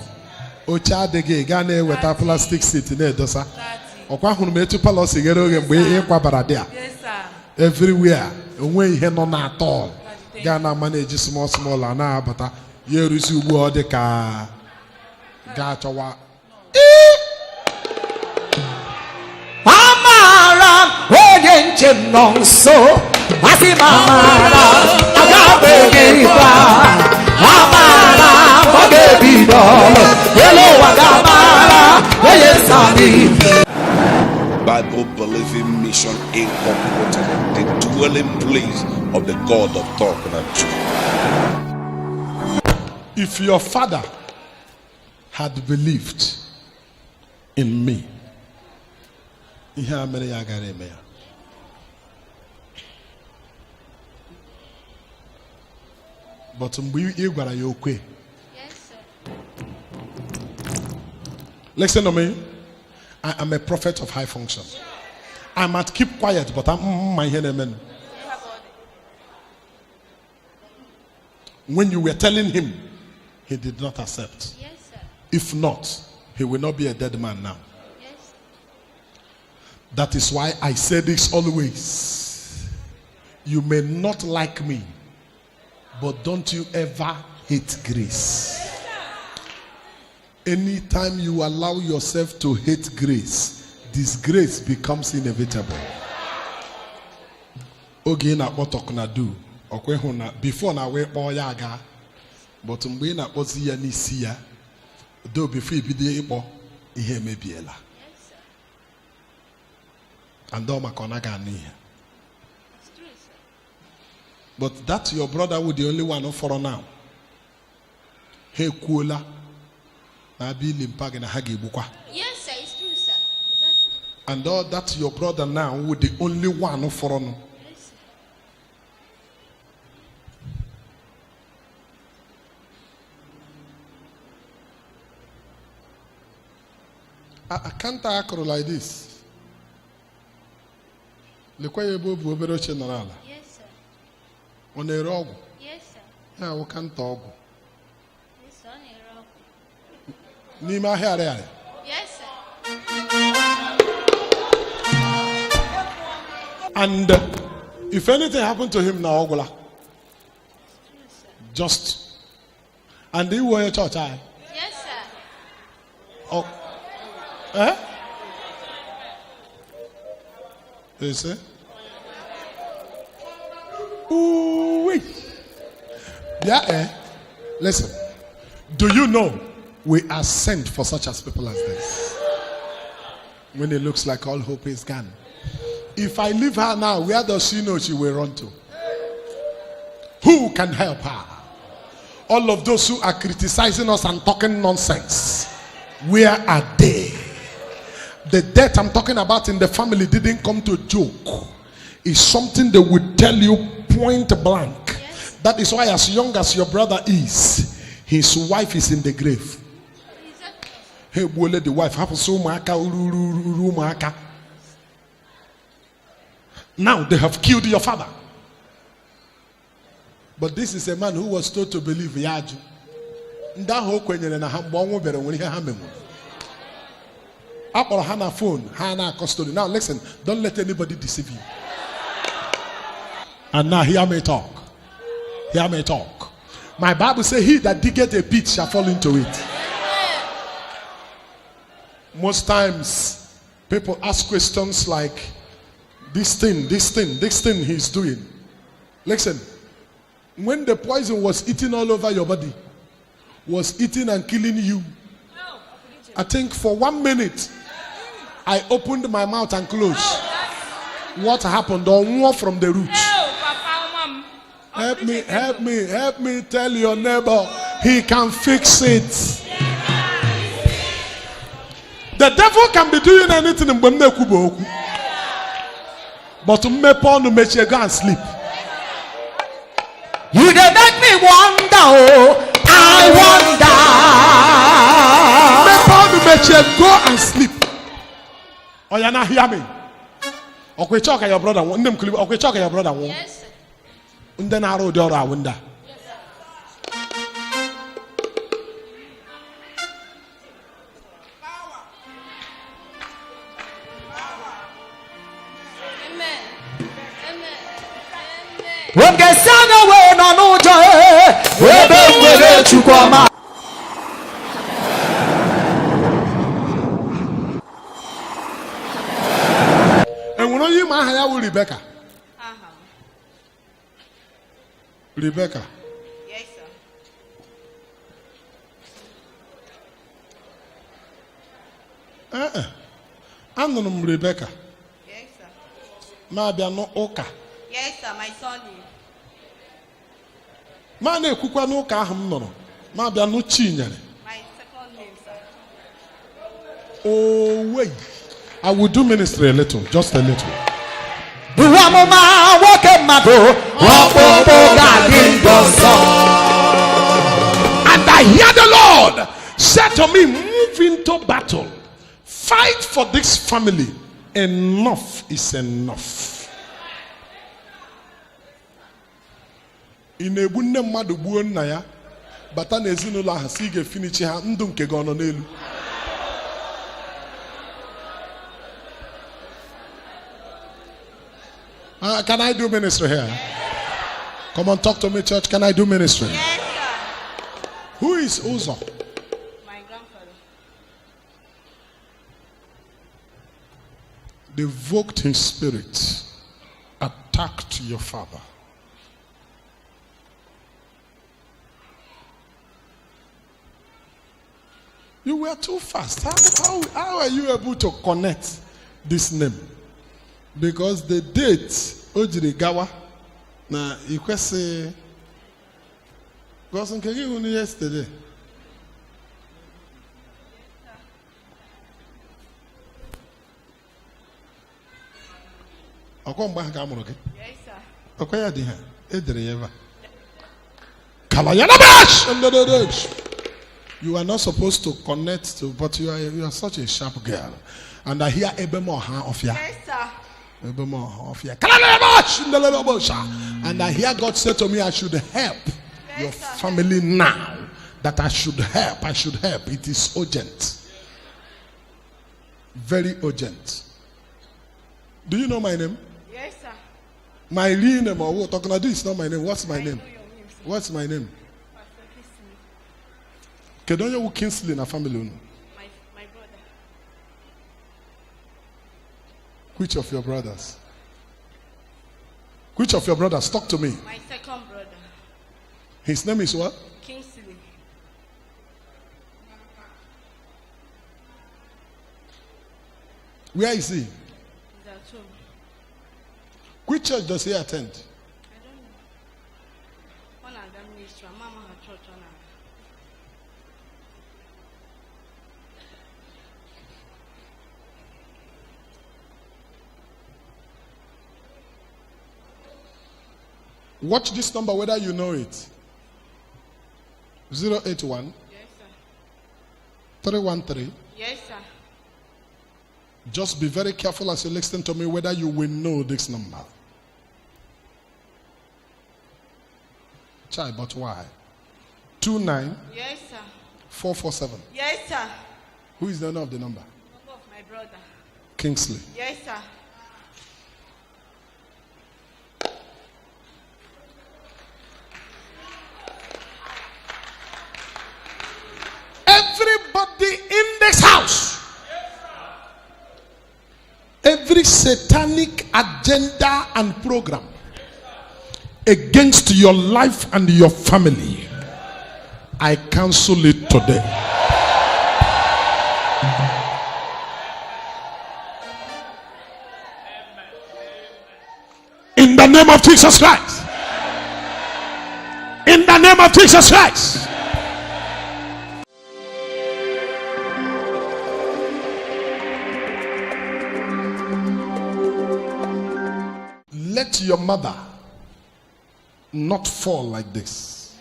A: Oche adịghị, ị gaa na-eweta plastic seat na-edosa.
C: Daddy.
A: Ọkwa hụrụ m etu palọ si ghere oghe mgbe ị kwabara dị a.
C: Yes, sir.
A: Everywhere, onwe ihe nọ na atọ.
C: Daddy,
A: Ghana manage small and now, but you receive all the car. Gachawa.
D: Amara, oyen chenong so. Asi Amara, agape giba. Amara, baby doll. Hello, Agamara, oyen sami.
B: Bible Believing Mission Incorporated, the dwelling place of the God of Talknado.
A: If your father had believed in me, but
C: Yes, sir.
A: listen to me. I am a prophet of high function. I might keep quiet, but I'm my amen. When you were telling him, he did not accept.
C: Yes, sir.
A: If not, he will not be a dead man now.
C: Yes.
A: That is why I say this always. You may not like me, but don't you ever hate grace. Anytime you allow yourself to hate grace, disgrace becomes inevitable. Oge na Talknado, before na we yaga, but mgbe na kpozi ya n'isi ya, do before ibido ikpo ihe emebiela. And all maka ọ naghị anụ ihe. But that your brother would the only one who for now. Hey kuola.
C: Yes, sir, it's true, sir. Exactly.
A: And all that your brother now with the only one who for now.
C: Yes, sir.
A: I can't tackle like this. Yes, sir. On a rogue.
C: Yes, sir.
A: Yeah, we can't talk.
C: Yes, on a rock.
A: Nima here.
C: Yes, sir.
A: And if anything happened to him now, just and they were a church,
C: Yes, sir.
A: Oh, eh? You see? Ooh, wait. Yeah, eh? Listen. Do you know we are sent for such as people as this? When it looks like all hope is gone. If I leave her now, where does she know she will run to? Who can help her? All of those who are criticizing us and talking nonsense, where are they? The death I'm talking about in the family didn't come to joke. It's something they would tell you point blank.
C: Yes.
A: That is why as young as your brother is, his wife is in the grave.
C: Exactly.
A: Hey, let the wife have so much. Now they have killed your father. But this is a man who was told to believe Yaju. Apple Hana phone, Hana custody. Now listen, don't let anybody deceive you. And now hear me talk. Hear me talk. My Bible says, he that diggeth a pit shall fall into it. Most times, people ask questions like, this thing he's doing. Listen, when the poison was eating all over your body, was eating and killing you, I think for 1 minute, I opened my mouth and closed. What happened? On war from the roots. Help me tell your neighbor, he can fix it. The devil can be doing anything in Bemnekubo. But to me porn to make you go and sleep.
D: You dey make me wonder, oh, I wonder.
A: Me porn to make you go and sleep. Oh, you not hear me? Okay, talk your brother. Okay, talk your brother.
C: Yes, sir.
A: And then I wrote the other window.
C: Amen. Amen. Amen.
D: When get son away, no n'ụjọ ebe nwere Chukwuma.
E: Enwere onye ma aha ya bụ Rebecca. Rebecca.
C: Yes, sir.
E: Anụrụ m Rebecca.
C: Yes, sir.
E: Na-abịa n'ụka.
C: Yes, sir. My son is.
E: Ma na-ekwukwa n'ụka ahụ m nọrọ. Ma bịa n'Chinyere.
C: My second name, sir.
E: Oh, wait. I will do ministry a little, just a little.
D: And
A: I hear the Lord said to me, move into battle. Fight for this family. Enough is enough.
E: Inebu nne mmadụ gbuo nna ya bata na ezinụlọ ahụ si ga-efinichi ha ndụ nke gị ọnọ n'elu. Can I do ministry here? Come on, talk to me, church. Can I do ministry?
C: Yes, sir.
E: Who is Uzo?
C: My grandfather.
E: They evoked his spirit, attacked your father. You were too fast. How are you able to connect this name? Because the date Ojirigawa na ikwese because nke gị hụ yesterday. Ọkwa mgbe ahụ ka amụrụ gị?
C: Yes, sir.
E: Ọkwa ya dị ha edere ya ebe a. You are not supposed to connect to, but you are such a sharp girl. And I hear Ebemoha of ya.
C: Yes, sir.
E: Ebemoha of ya. And I hear God say to me, I should help your family now. That I should help. I should help. It is urgent. Very urgent. Do you know my name?
C: Yes, sir.
E: My real name or what? Talknado is not my name. What's my name? What's my name? Kedonye wu Kingsley na family unu?
C: My brother.
E: Which of your brothers? Which of your brothers? Talk to me.
C: My second brother.
E: His name is what?
C: Kingsley.
E: Where is he?
C: He's at home.
E: Which church does he attend?
C: I don't know. One of them ministry. Mama her church on her.
E: Watch this number whether you know it. 081
C: Yes, sir.
E: 313.
C: Yes, sir.
E: Just be very careful as you listen to me whether you will know this number. Child, but why? 29
C: Yes, sir.
E: 447.
C: Yes, sir.
E: Who is the owner of the number?
C: Number of my brother.
E: Kingsley.
C: Yes, sir.
E: Everybody in this house, every satanic agenda and program against your life and your family, I cancel it today. In the name of Jesus Christ. In the name of Jesus Christ. Let your mother not fall like this.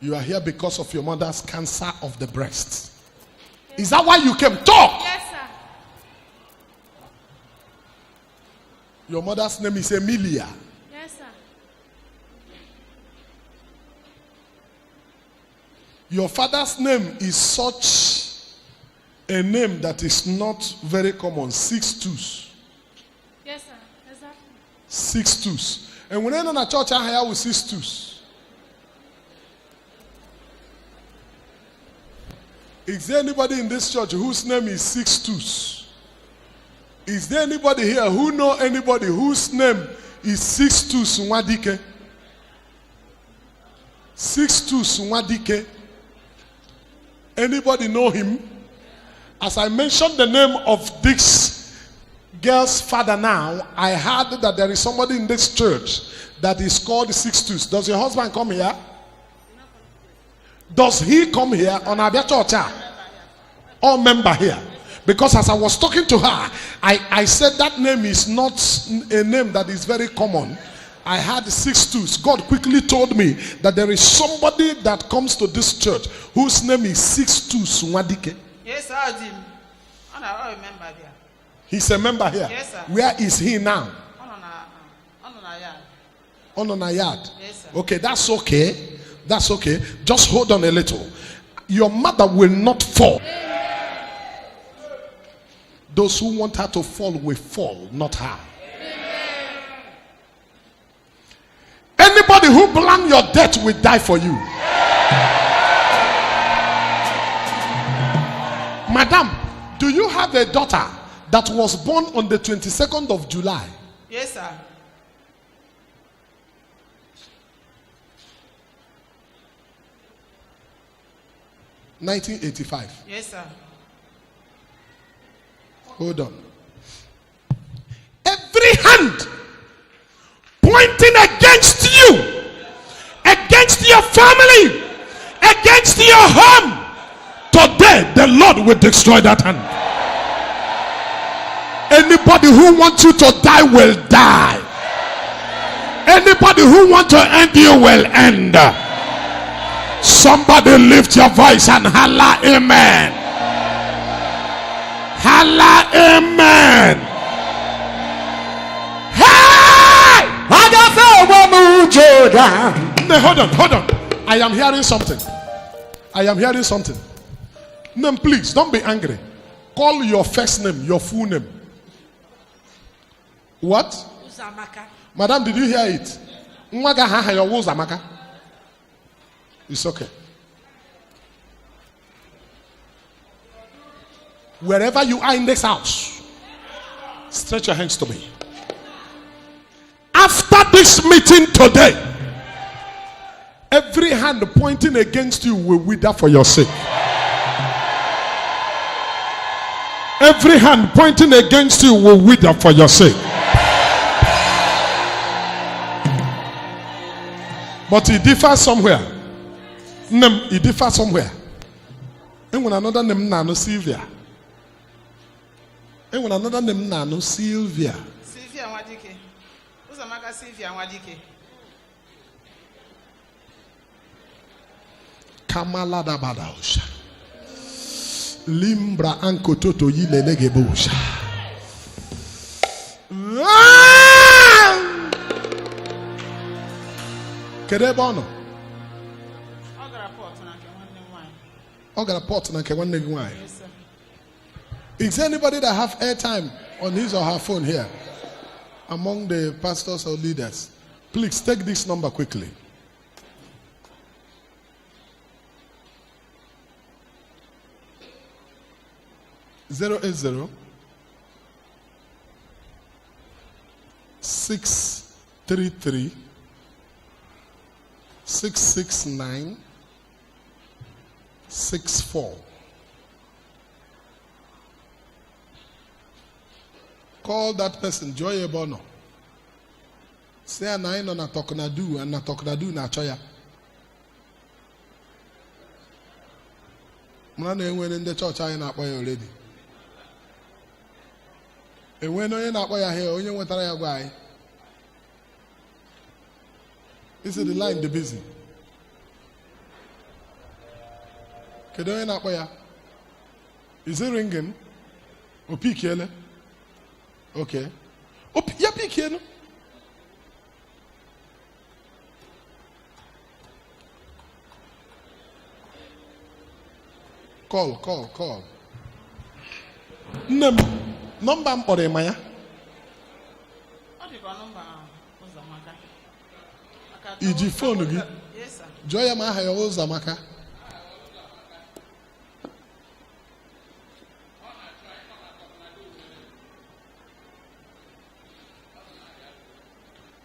E: You are here because of your mother's cancer of the breast. Is that why you came? Talk.
C: Yes, sir.
E: Your mother's name is Emilia.
C: Yes, sir.
E: Your father's name is such a name that is not very common. 6 2s.
C: Yes, sir. Exactly.
E: 6 twos. And when I'm in a church, I have 6 twos. Is there anybody in this church whose name is 6 twos? Is there anybody here who know anybody whose name is 6 twos Nwadike? 6 twos Nwadike. Anybody know him? As I mentioned the name of this girl's father now, I heard that there is somebody in this church that is called 6 twos. Does your husband come here? Does he come here on Abia Church? Or member here? Because as I was talking to her, I said that name is not a name that is very common. I had 6 twos. God quickly told me that there is somebody that comes to this church whose name is 6 twos Nwadike.
F: Yes, sir. I remember there.
E: He's a member here.
F: Yes, sir.
E: Where is he now?
F: On
E: a yard.
F: Yes, sir.
E: Okay, that's okay. That's okay. Just hold on a little. Your mother will not fall. Those who want her to fall will fall, not her. Anybody who planned your death will die for you. Madam, do you have a daughter that was born on the 22nd of July?
F: Yes, sir.
E: (1985).
F: Yes, sir.
E: Hold on. Every hand pointing against you, against your family, against your home, today the Lord will destroy that hand. Anybody who wants you to die will die. Anybody who wants to end you will end. Somebody lift your voice and holla amen. Holla amen. Hey! No, hold on. I am hearing something. No, please don't be angry. Call your first name, your full name. What?
C: Uzamaka.
E: Madam, did you hear it? Uzamaka. It's okay. Wherever you are in this house, stretch your hands to me. After this meeting today, every hand pointing against you will wither for your sake. Every hand pointing against you will wither for your sake. But it differs somewhere. It differs somewhere. And when another name nano Sylvia. And when another name nano Sylvia.
F: Sylvia Nwadike. Uzamaka Sylvia Nwadike.
E: Kamala da badausha. Limbra anko toto yilelege busha. Kedebono. Is there anybody that have airtime on his or her phone here among the pastors or leaders? Please take this number quickly. (080) 633 669 64. Call that person, Joy Ebono. Say a 9 on a Talknado and a Talknado na choya. Man, when in the church, I ain't up by already. And when you're not by here, when you want to go, is it the line the busy? Kedo na kwa. Is it ringing? O pick here. Okay. O ya pick here. Call. Number for the Maya.
F: What do you call number?
E: iji phone gị
F: Yes, sir.
E: jụọ ya ma aha ya Ụzọamaka.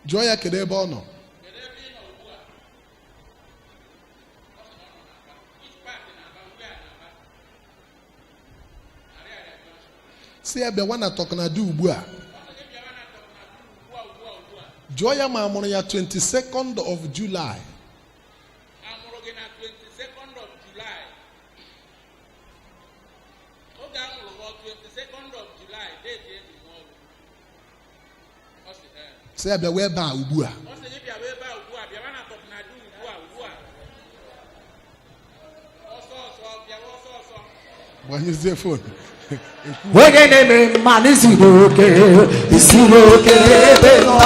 E: Jụọ ya kedu ebe ọ nọ. Si ya bịawa na Talknado ugbu a. Jụọ ya ma amụrụ ya 22nd of July.
G: Amụrụ gị na 22nd of July. Oge a mụrụ gị 22nd of July, date eji mụọ gị. Ọ sị ee.
E: Si ya bịawa ebe a ugbu a.
G: Ọ sị gị bịawa ebe a ugbu a, bịawa na Talknado ugbu a. Ọsọ bịawa ọsọ.
E: Gbanyezie phone.
D: onye na-eme mmanụ zuru oke zuru oke ebe nọ.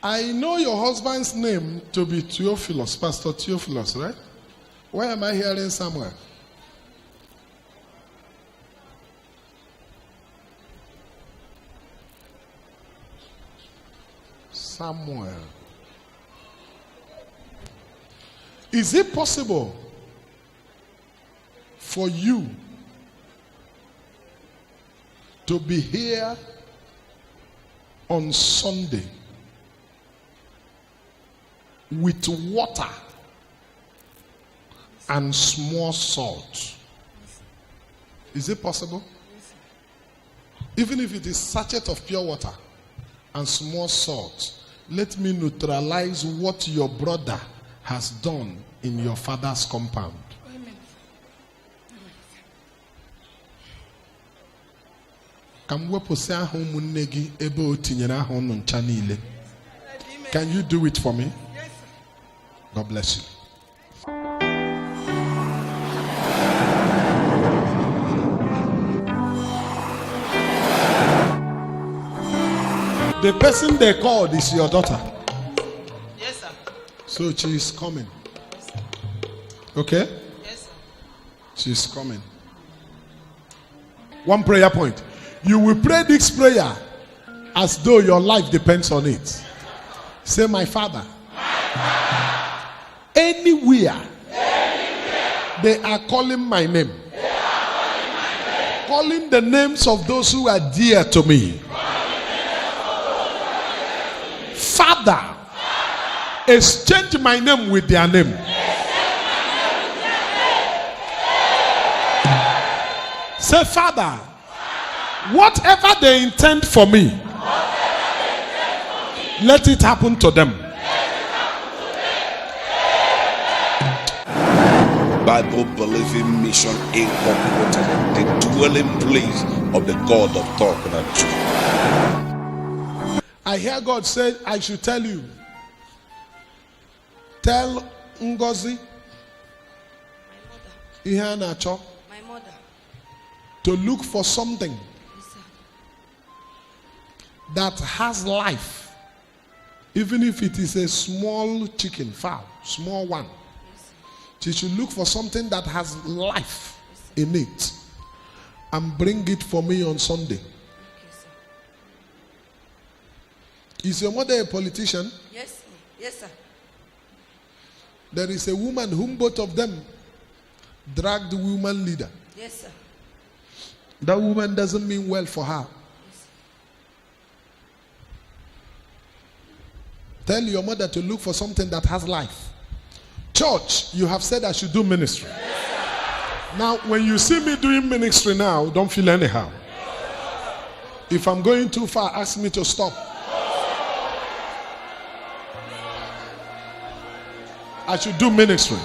E: I know your husband's name to be Theophilus, Pastor Theophilus, right? Why am I hearing Samuel? Samuel. Is it possible for you to be here on Sunday with water and small salt? Is it possible? Even if it is sachet of pure water and small salt, let me neutralize what your brother has done in your father's compound. Can you do it for me? God bless you. The person they called is your daughter.
F: Yes, sir.
E: So she is coming. Okay?
F: Yes, sir.
E: She's coming. One prayer point. You will pray this prayer as though your life depends on it. Say, my Father. Anywhere they are calling my name. Calling the names of those who are dear to me. Father, exchange my name with their name. Say, Father, whatever they intend for me, let it happen to them.
B: Bible Believing Mission Incorporated, the dwelling place of the God of Talknado.
E: I hear God say, I should tell you. Tell Ngozi,
C: My mother.
E: to look for something
C: Yes, sir.
E: that has life. Even if it is a small chicken, fowl, small one.
C: Yes, sir.
E: She should look for something that has life in it and bring it for me on Sunday.
C: Okay, sir.
E: Is your mother a politician?
C: Yes, sir. Yes, sir.
E: There is a woman whom both of them dragged the woman leader.
C: Yes, sir.
E: That woman doesn't mean well for her. Tell your mother to look for something that has life. Church, you have said I should do ministry. Now, when you see me doing ministry now, don't feel anyhow. If I'm going too far, ask me to stop. I should do ministry.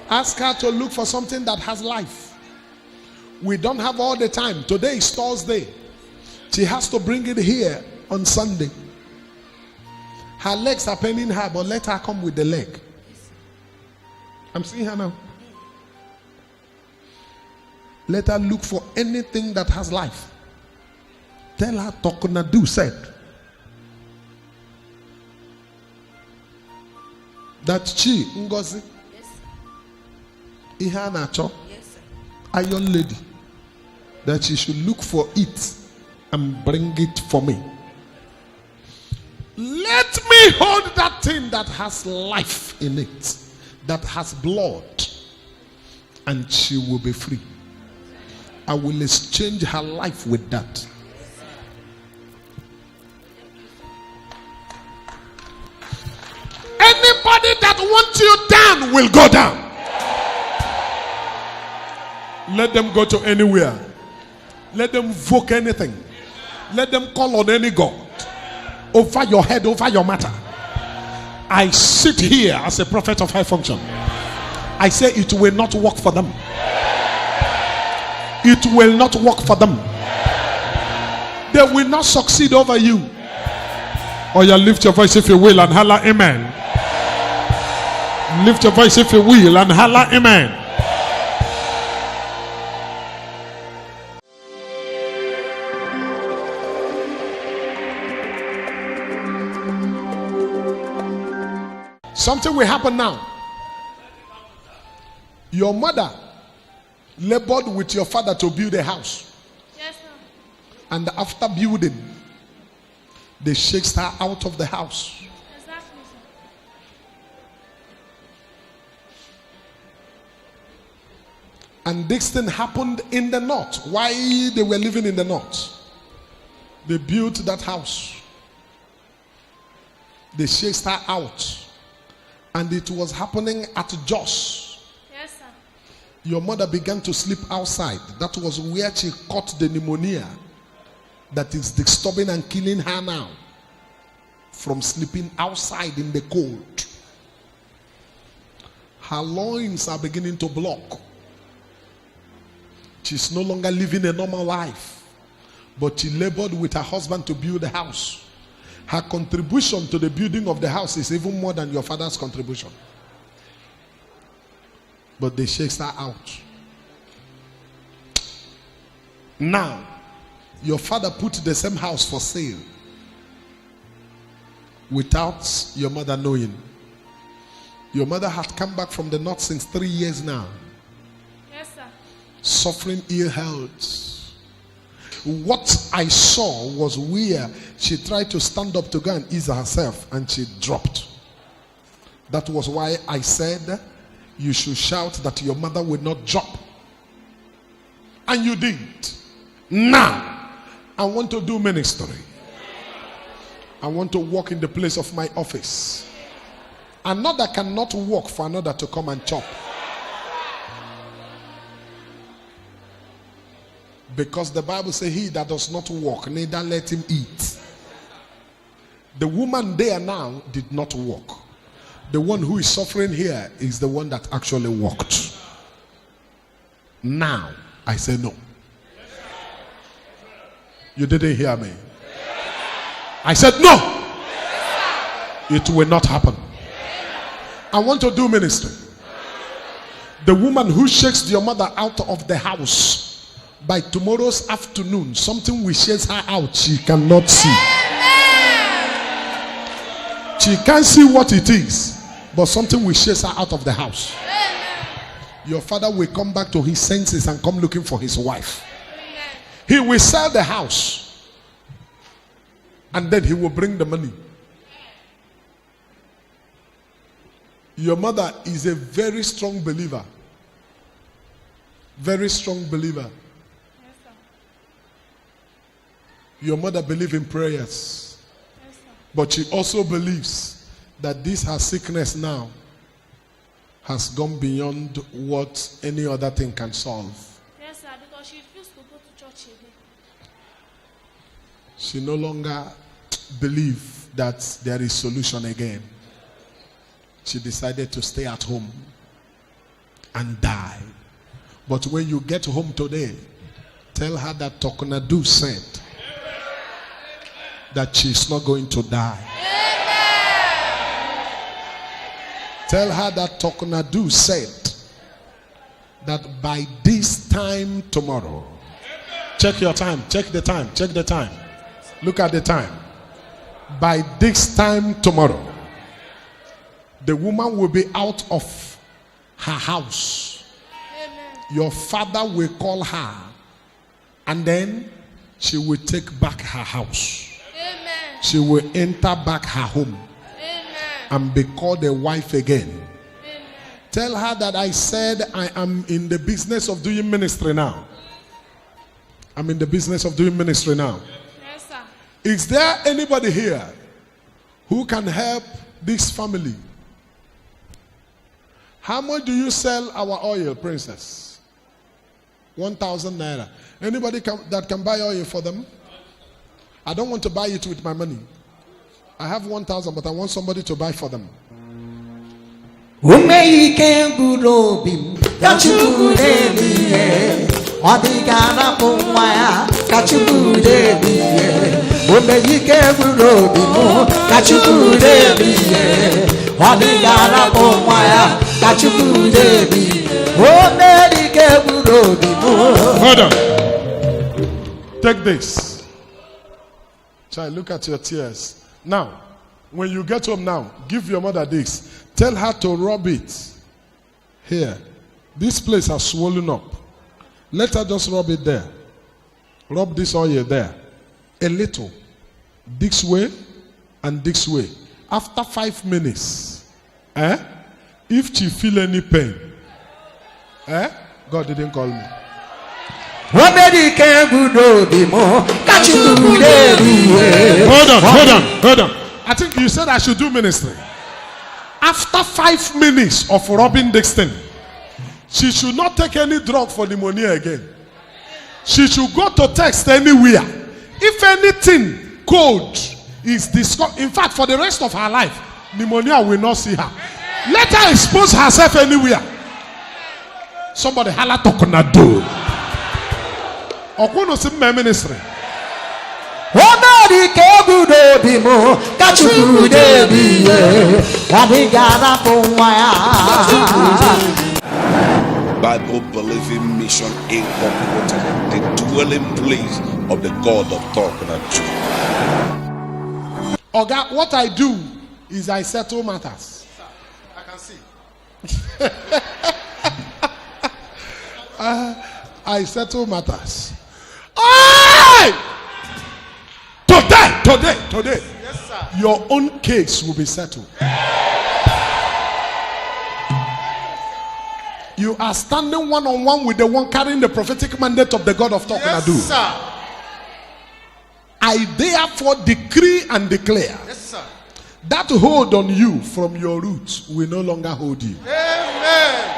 E: Ask her to look for something that has life. We don't have all the time. Today is Thursday. She has to bring it here on Sunday. Her legs are paining her, but let her come with the leg. I'm seeing her now. Let her look for anything that has life. Tell her Talknado said that she, Ngozi,
C: Yes, sir.
E: ihe a na-achọ
C: Yes, sir.
E: iron lady, that she should look for it and bring it for me. Let me hold that thing that has life in it, that has blood, and she will be free. I will exchange her life with that. Anybody that wants you down will go down. Let them go to anywhere. Let them invoke anything. Let them call on any God over your head, over your matter. I sit here as a prophet of high function. I say it will not work for them. It will not work for them. They will not succeed over you. Or you lift your voice if you will and holler amen. Lift your voice if you will and holler amen. Something will happen now. Your mother labored with your father to build a house.
C: Yes, sir.
E: And after building, they chased her out of the house.
C: Exactly, sir.
E: And this thing happened in the north. Why they were living in the north? They built that house. They chased her out. And it was happening at Jos.
C: Yes, sir.
E: Your mother began to sleep outside. That was where she caught the pneumonia that is disturbing and killing her now. From sleeping outside in the cold. Her loins are beginning to block. She's no longer living a normal life. But she labored with her husband to build a house. Her contribution to the building of the house is even more than your father's contribution. But they chased her out. Now, your father put the same house for sale without your mother knowing. Your mother had come back from the north since 3 years now.
C: Yes, sir.
E: Suffering ill health. What I saw was where she tried to stand up to go and ease herself and she dropped. That was why I said you should shout that your mother will not drop. And you did. Now, I want to do ministry. I want to walk in the place of my office. Another cannot walk for another to come and chop. Because the Bible says he that does not walk, neither let him eat. The woman there now did not walk. The one who is suffering here is the one that actually walked. Now, I say no. You didn't hear me. I said no. It will not happen. I want to do ministry. The woman who shakes your mother out of the house, by tomorrow's afternoon, something will chase her out. She cannot see. She can't see what it is, but something will chase her out of the house. Your father will come back to his senses and come looking for his wife. He will sell the house, and then he will bring the money. Your mother is a very strong believer. Very strong believer. Your mother believes in prayers.
C: Yes, sir.
E: But she also believes that this her sickness now has gone beyond what any other thing can solve.
C: Yes, sir, because she refused to go to church again.
E: She no longer believes that there is solution again. She decided to stay at home and die. But when you get home today, tell her that Talknado said that she's not going to die.
C: Amen.
E: Tell her that Talknado said that by this time tomorrow, check your time, check the time, check the time. Look at the time. By this time tomorrow, the woman will be out of her house.
C: Amen.
E: your father will call her, and then she will take back her house.
C: Amen.
E: She will enter back her home
C: Amen.
E: and be called a wife again.
C: Amen.
E: Tell her that I said I am in the business of doing ministry now. I'm in the business of doing ministry now.
C: Yes, sir.
E: Is there anybody here who can help this family? How much do you sell our oil, princess? 1,000 naira. Anybody that can buy oil for them? I don't want to buy it with my money. I have 1,000, but I want somebody to buy for them.
D: Odigana kumaya kachubude biye omeyike burobi mu kachubude biye odigana kumaya kachubude biye omeyike burobi mu.
E: Hold on. Take this. Child, look at your tears. Now, when you get home now, give your mother this. Tell her to rub it here. This place has swollen up. Let her just rub it there. Rub this oil there. A little. This way and this way. After 5 minutes, if she feel any pain, God didn't call me.
A: Hold on. I think you said I should do ministry.
E: After 5 minutes of rubbing this thing, she should not take any drug for pneumonia again. She should go to test anywhere. If anything cold is discovered, in fact, for the rest of her life, pneumonia will not see her. Let her expose herself anywhere. Somebody holla Talknado. Okuno Simba ministry.
B: Bible Believing Mission Incorporated, the dwelling place of the God of Talknado.
E: Oga, what I do is I settle matters.
F: I can see.
E: I settle matters. Hey! Today.
F: Yes, sir.
E: Your own case will be settled. You are standing one-on-one with the one carrying the prophetic mandate of the God of Talknado.
F: Yes, sir.
E: I therefore decree and declare
F: Yes, sir.
E: that hold on you from your roots will no longer hold you.
F: Amen.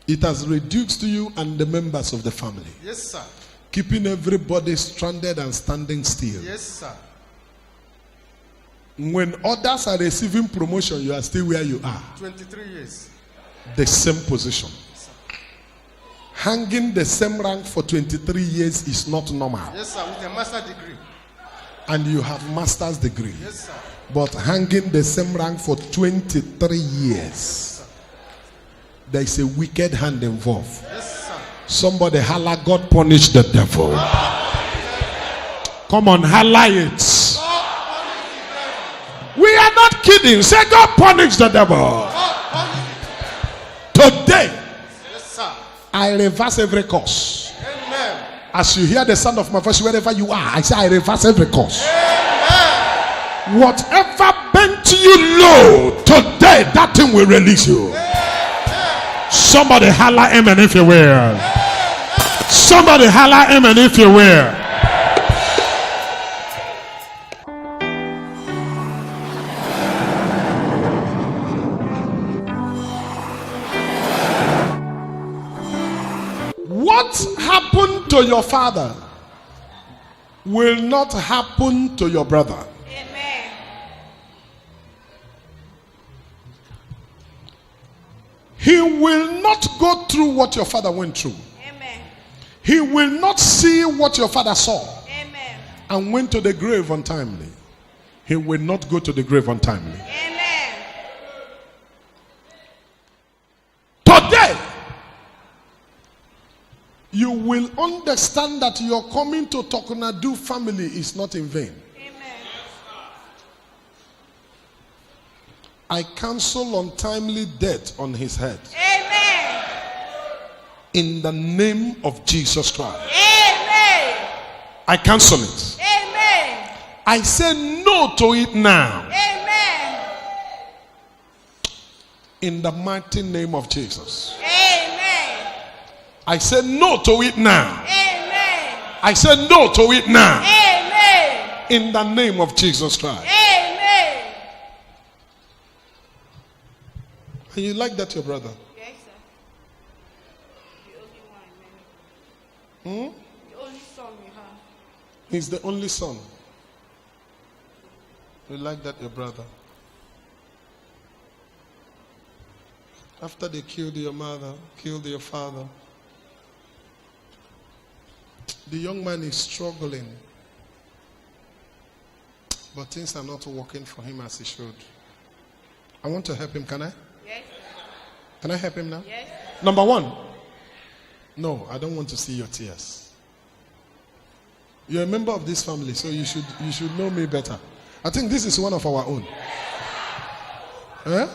E: It has reduced you and the members of the family,
F: Yes, sir.
E: keeping everybody stranded and standing still.
F: Yes, sir.
E: When others are receiving promotion, you are still where you are.
F: 23 years.
E: The same position. Hanging the same rank for 23 years is not normal.
F: Yes, sir. With a master's degree.
E: And you have master's degree.
F: Yes, sir.
E: But hanging the same rank for 23 years, there is a wicked hand involved.
F: Yes, sir.
E: Somebody holla, God punish the devil. Come on, holla it. We are not kidding. Say, God punish the devil. Today,
F: Yes, sir.
E: I reverse every curse.
F: Amen.
E: As you hear the sound of my voice, wherever you are, I say, I reverse every curse.
F: Amen.
E: Whatever bent you low, today that thing will release you. Somebody holla amen if you will. Somebody holla amen if you will. What happened to your father will not happen to your brother.
C: Amen.
E: He will not go through what your father went through.
C: Amen.
E: He will not see what your father saw
C: Amen.
E: and went to the grave untimely. He will not go to the grave untimely.
C: Amen.
E: Today, you will understand that your coming to Talknado family is not in vain.
C: Amen.
E: I cancel untimely death on his head.
C: Amen.
E: In the name of Jesus Christ.
C: Amen.
E: I cancel it.
C: Amen.
E: I say no to it now.
C: Amen.
E: In the mighty name of Jesus.
C: Amen.
E: I say no to it now.
C: Amen.
E: I say no to it now.
C: Amen.
E: In the name of Jesus Christ.
C: Amen.
E: And you like that, your brother?
C: Yes, sir. The only one, man. The only son we have.
E: He's the only son. You like that, your brother? After they killed your mother, killed your father, the young man is struggling. But things are not working for him as he should. I want to help him. Can I?
C: Yes.
E: Can I help him now?
C: Yes.
E: Number one. No, I don't want to see your tears. You're a member of this family, so you should know me better. I think this is one of our own. Eh?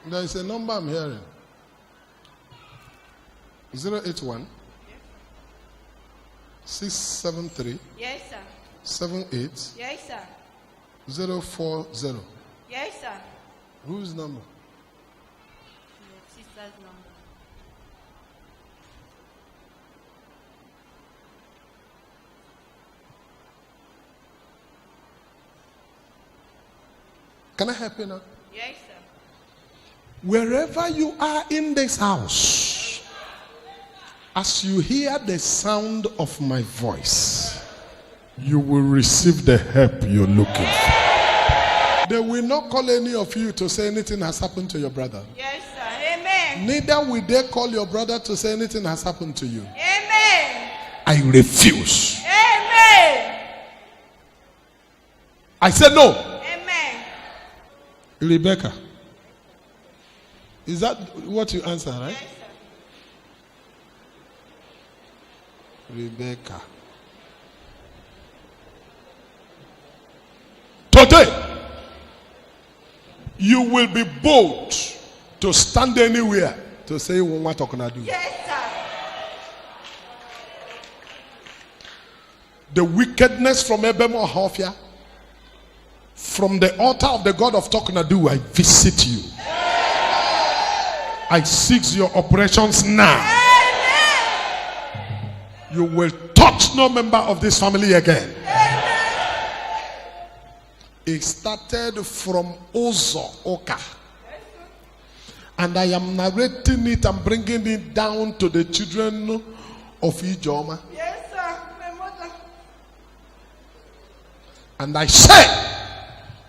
E: There is a number I'm hearing. 081 673
C: Yes, sir.
E: 78
C: Yes, sir.
E: 040.
C: Yes, sir.
E: Whose number?
C: Your sister's number.
E: Can I help you now?
C: Yes, sir.
E: Wherever you are in this house, as you hear the sound of my voice, you will receive the help you're looking for. They will not call any of you to say anything has happened to your brother.
C: Yes, sir. Amen.
E: Neither will they call your brother to say anything has happened to you.
C: Amen.
E: I refuse.
C: Amen.
E: I said no.
C: Amen.
E: Rebecca. Is that what you answer, right?
C: Yes, sir.
E: Rebecca. Today, you will be bold to stand anywhere to say what Talknado.
C: Yes, sir.
E: The wickedness from Ebemo Hofia, from the altar of the God of Talknado, I visit you. I cease your operations now.
C: Amen.
E: You will touch no member of this family again. It started from Ozo Oka. And I am narrating it and bringing it down to the children of Ijoma.
C: Yes, sir. My mother.
E: And I say,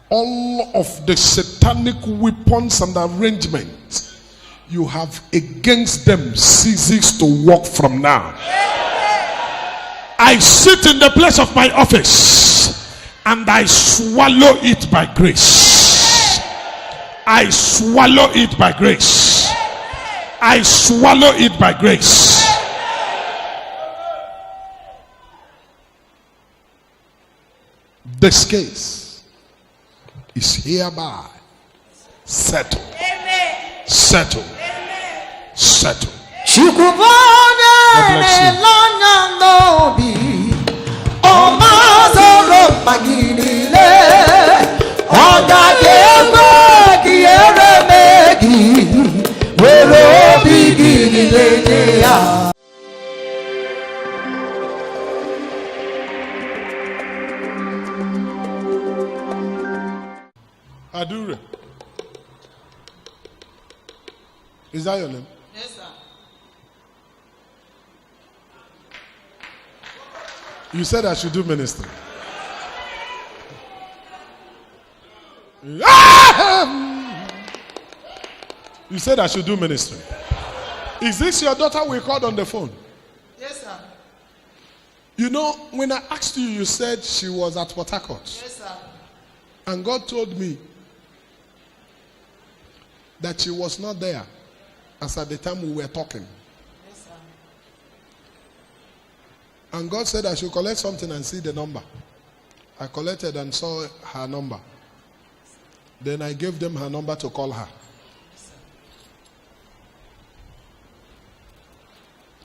E: all of the satanic weapons and arrangements you have against them ceases to work from now. I sit in the place of my office and I swallow it by grace. I swallow it by grace. I swallow it by grace. This case is hereby settled.
C: Amen.
E: Settled.
C: Amen.
E: Settled.
D: Chukubone
E: bless you.
D: lana nobi Omazoro maginile Oga kemba kiere megi Wero biginile ya
E: Adure. Is that your name?
F: Yes, sir.
E: You said I should do ministry. You said I should do ministry. Is this your daughter we called on the phone?
F: Yes, sir.
E: You know, when I asked you, you said she was at Port Harcourt.
F: Yes, sir.
E: And God told me that she was not there as at the time we were talking.
F: Yes, sir.
E: And God said I should collect something and see the number. I collected and saw her number. Then I gave them her number to call her.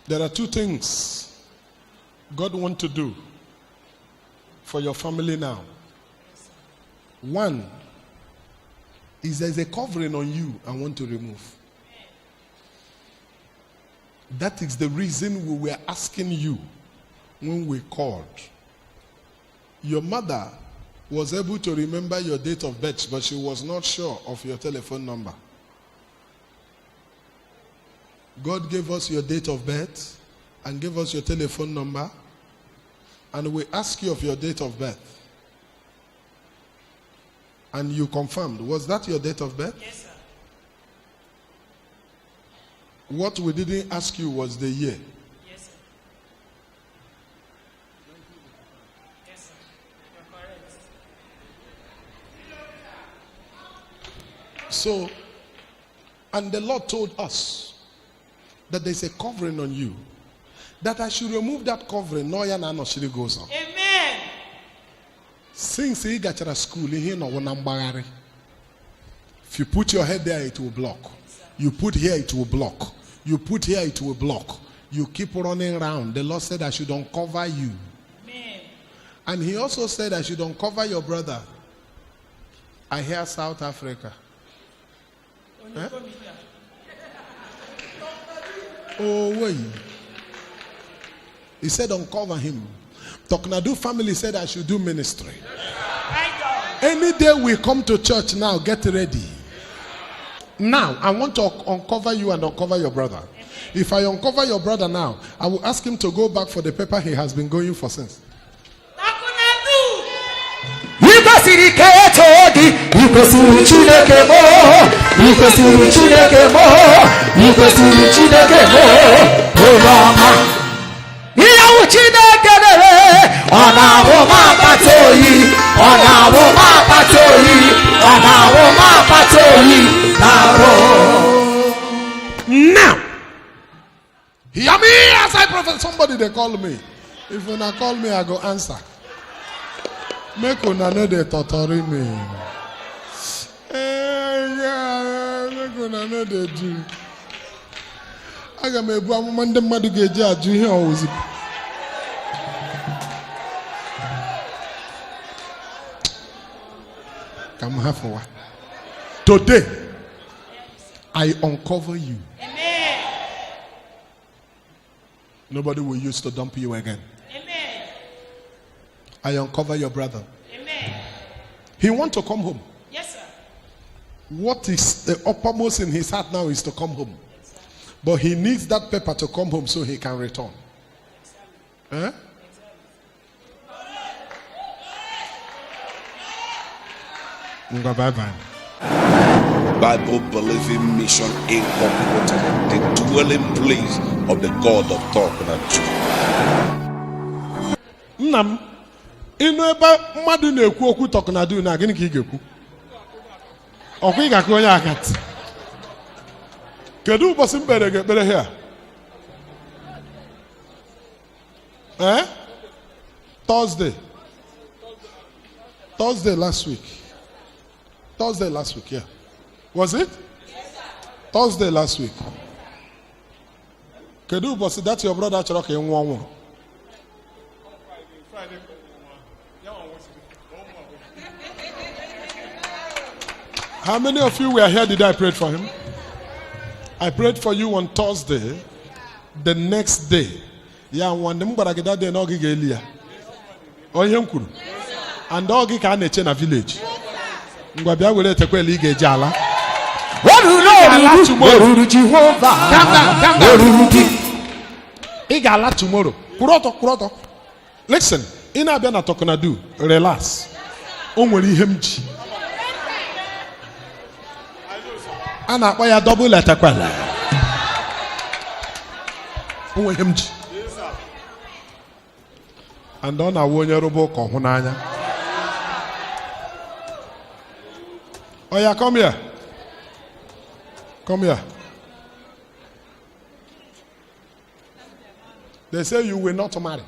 E: There are two things God wants to do for your family now. One is there's a covering on you I want to remove. That is the reason we were asking you when we called. Your mother was able to remember your date of birth, but she was not sure of your telephone number. God gave us your date of birth and gave us your telephone number, and we ask you of your date of birth. And you confirmed. Was that your date of birth?
F: Yes, sir.
E: What we didn't ask you was the year.
F: Yes, sir. Yes, sir. You're correct.
E: So, and the Lord told us that there's a covering on you, that I should remove that covering. No, no, goes on.
F: Amen.
E: Since he got to school, he no one. If you put your head there, it will block. You put here, it will block. You put here, it will block. You keep running around. The Lord said I should uncover you.
F: Amen.
E: And he also said I should uncover your brother. I hear South Africa. Eh? Oh, wait. He said uncover him. Talknado family said I should do ministry. Any day we come to church now, get ready. Now, I want to uncover you and uncover your brother. If I uncover your brother now, I will ask him to go back for the paper he has been going for since. Now, hear me as I prophet. Somebody they call me. If you not call me, I go answer. Make una know they torture me. Make una know they do. I got me buy Monday madu geji aju here always. Come have for what? Today, I uncover you.
F: Amen.
E: Nobody will use to dump you again.
F: Amen.
E: I uncover your brother.
F: Amen.
E: He wants to come home.
F: Yes, sir.
E: What is the uppermost in his heart now is to come home. But he needs that paper to come home so he can return. Eh? Bye-bye.
B: Bible Believing Mission Incorporated, the dwelling place of the God of Talknado.
E: Nnam, inu ebe mmadụ na-ekwu okwu Talknado na gịnị ka ị ga-ekwu? Ọkwa ị ga-akụ onye akatị. Kedu ụbọchị mkpere ga-ekpere here? Eh? Thursday last week. Thursday last week, yeah. Was it? Yes, sir. Thursday last week. Kedu ụbọchị that your brother chọrọ ka ị nwụọ ọnwụ? How many of you were here? Did I pray for him? I prayed for you on Thursday. The next day. Yeah, one them gbara gị that day na ogi ga-eli ya. Onye m kwuru. And ogi ka a na-eche na village. Ngwa bịa were etekwele ị ga-eji ala. Ị ga-ala tomorrow. Kwụrụ ọtọ. Listen, ị na-abịa na Talknado, relax. O nwere ihe m ji. A na-akpọ ya double etekwele. O nwere ihe m ji. And ọ na-awụ onye rụba ụka ọhụ n'anya. Oh yeah, come here. Come here. They say you will not marry.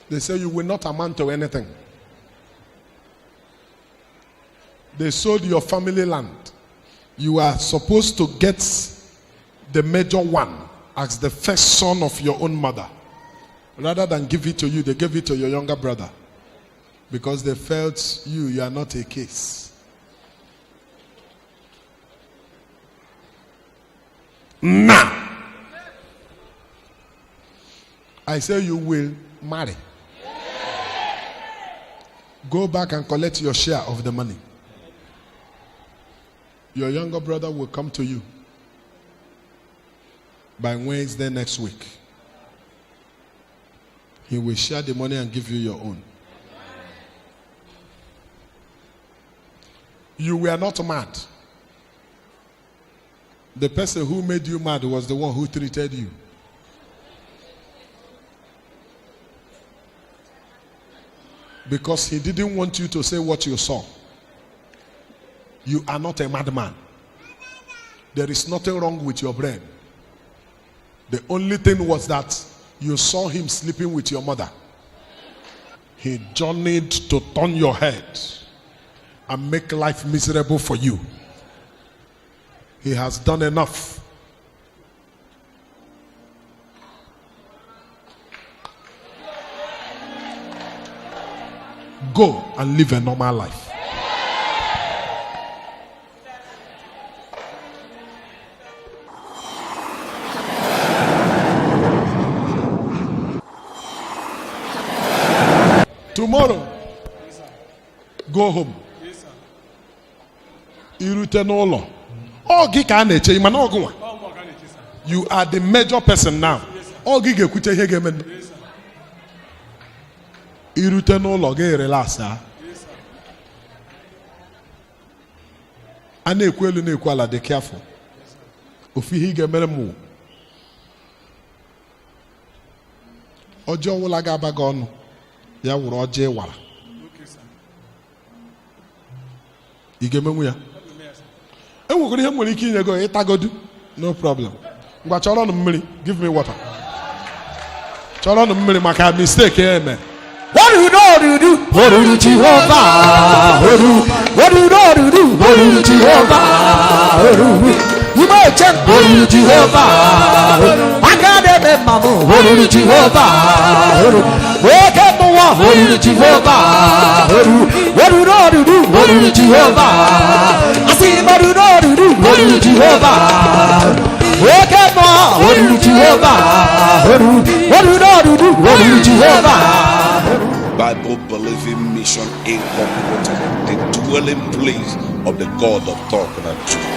E: They say you will not amount to anything. They sold your family land. You are supposed to get the major one as the first son of your own mother. Rather than give it to you, they gave it to your younger brother. Because they felt you are not a case. Now, I say you will marry. Go back and collect your share of the money. Your younger brother will come to you by Wednesday next week. He will share the money and give you your own. You were not mad. The person who made you mad was the one who treated you. Because he didn't want you to say what you saw. You are not a madman. There is nothing wrong with your brain. The only thing was that you saw him sleeping with your mother. He journeyed to turn your head and make life miserable for you. He has done enough. Go and live a normal life. Tomorrow, go home. Irute n'ụlọ. Ọ gị ka a na-eche ịma na ọgụnwa. You are the major person now. Ọ gị ga-ekwute ihe ga-eme. Irute n'ụlọ gị relax ha. A na-ekwu elu na-ekwu ala, dị careful. Ofu ihe ị ga-emere m. Ọjọọ ọwụla ga-aba gị ọnụ. Ya wụrụ ọjọọ ịwara. Ị ga-emenwu ya? Enwekwara ihe nwere ike inye go ịtagodu. No problem. Ngwa chọrọ mmiri. Give me water. Chọrọ mmiri maka mistake eme.
D: What do you know to do? What do you Jehovah? What do you know to do? What do you Jehovah? You might check. What do you Jehovah? I got them, Mama. What do you Jehovah? Wake up, what do you Jehovah? What do you know to do? What do you Jehovah? I see what do you know to do? What do you Jehovah? Wake up, what do you Jehovah? What do you know to do? What do you Jehovah?
B: Bible Believing Mission Incorporated, the dwelling place of the God of Talknado.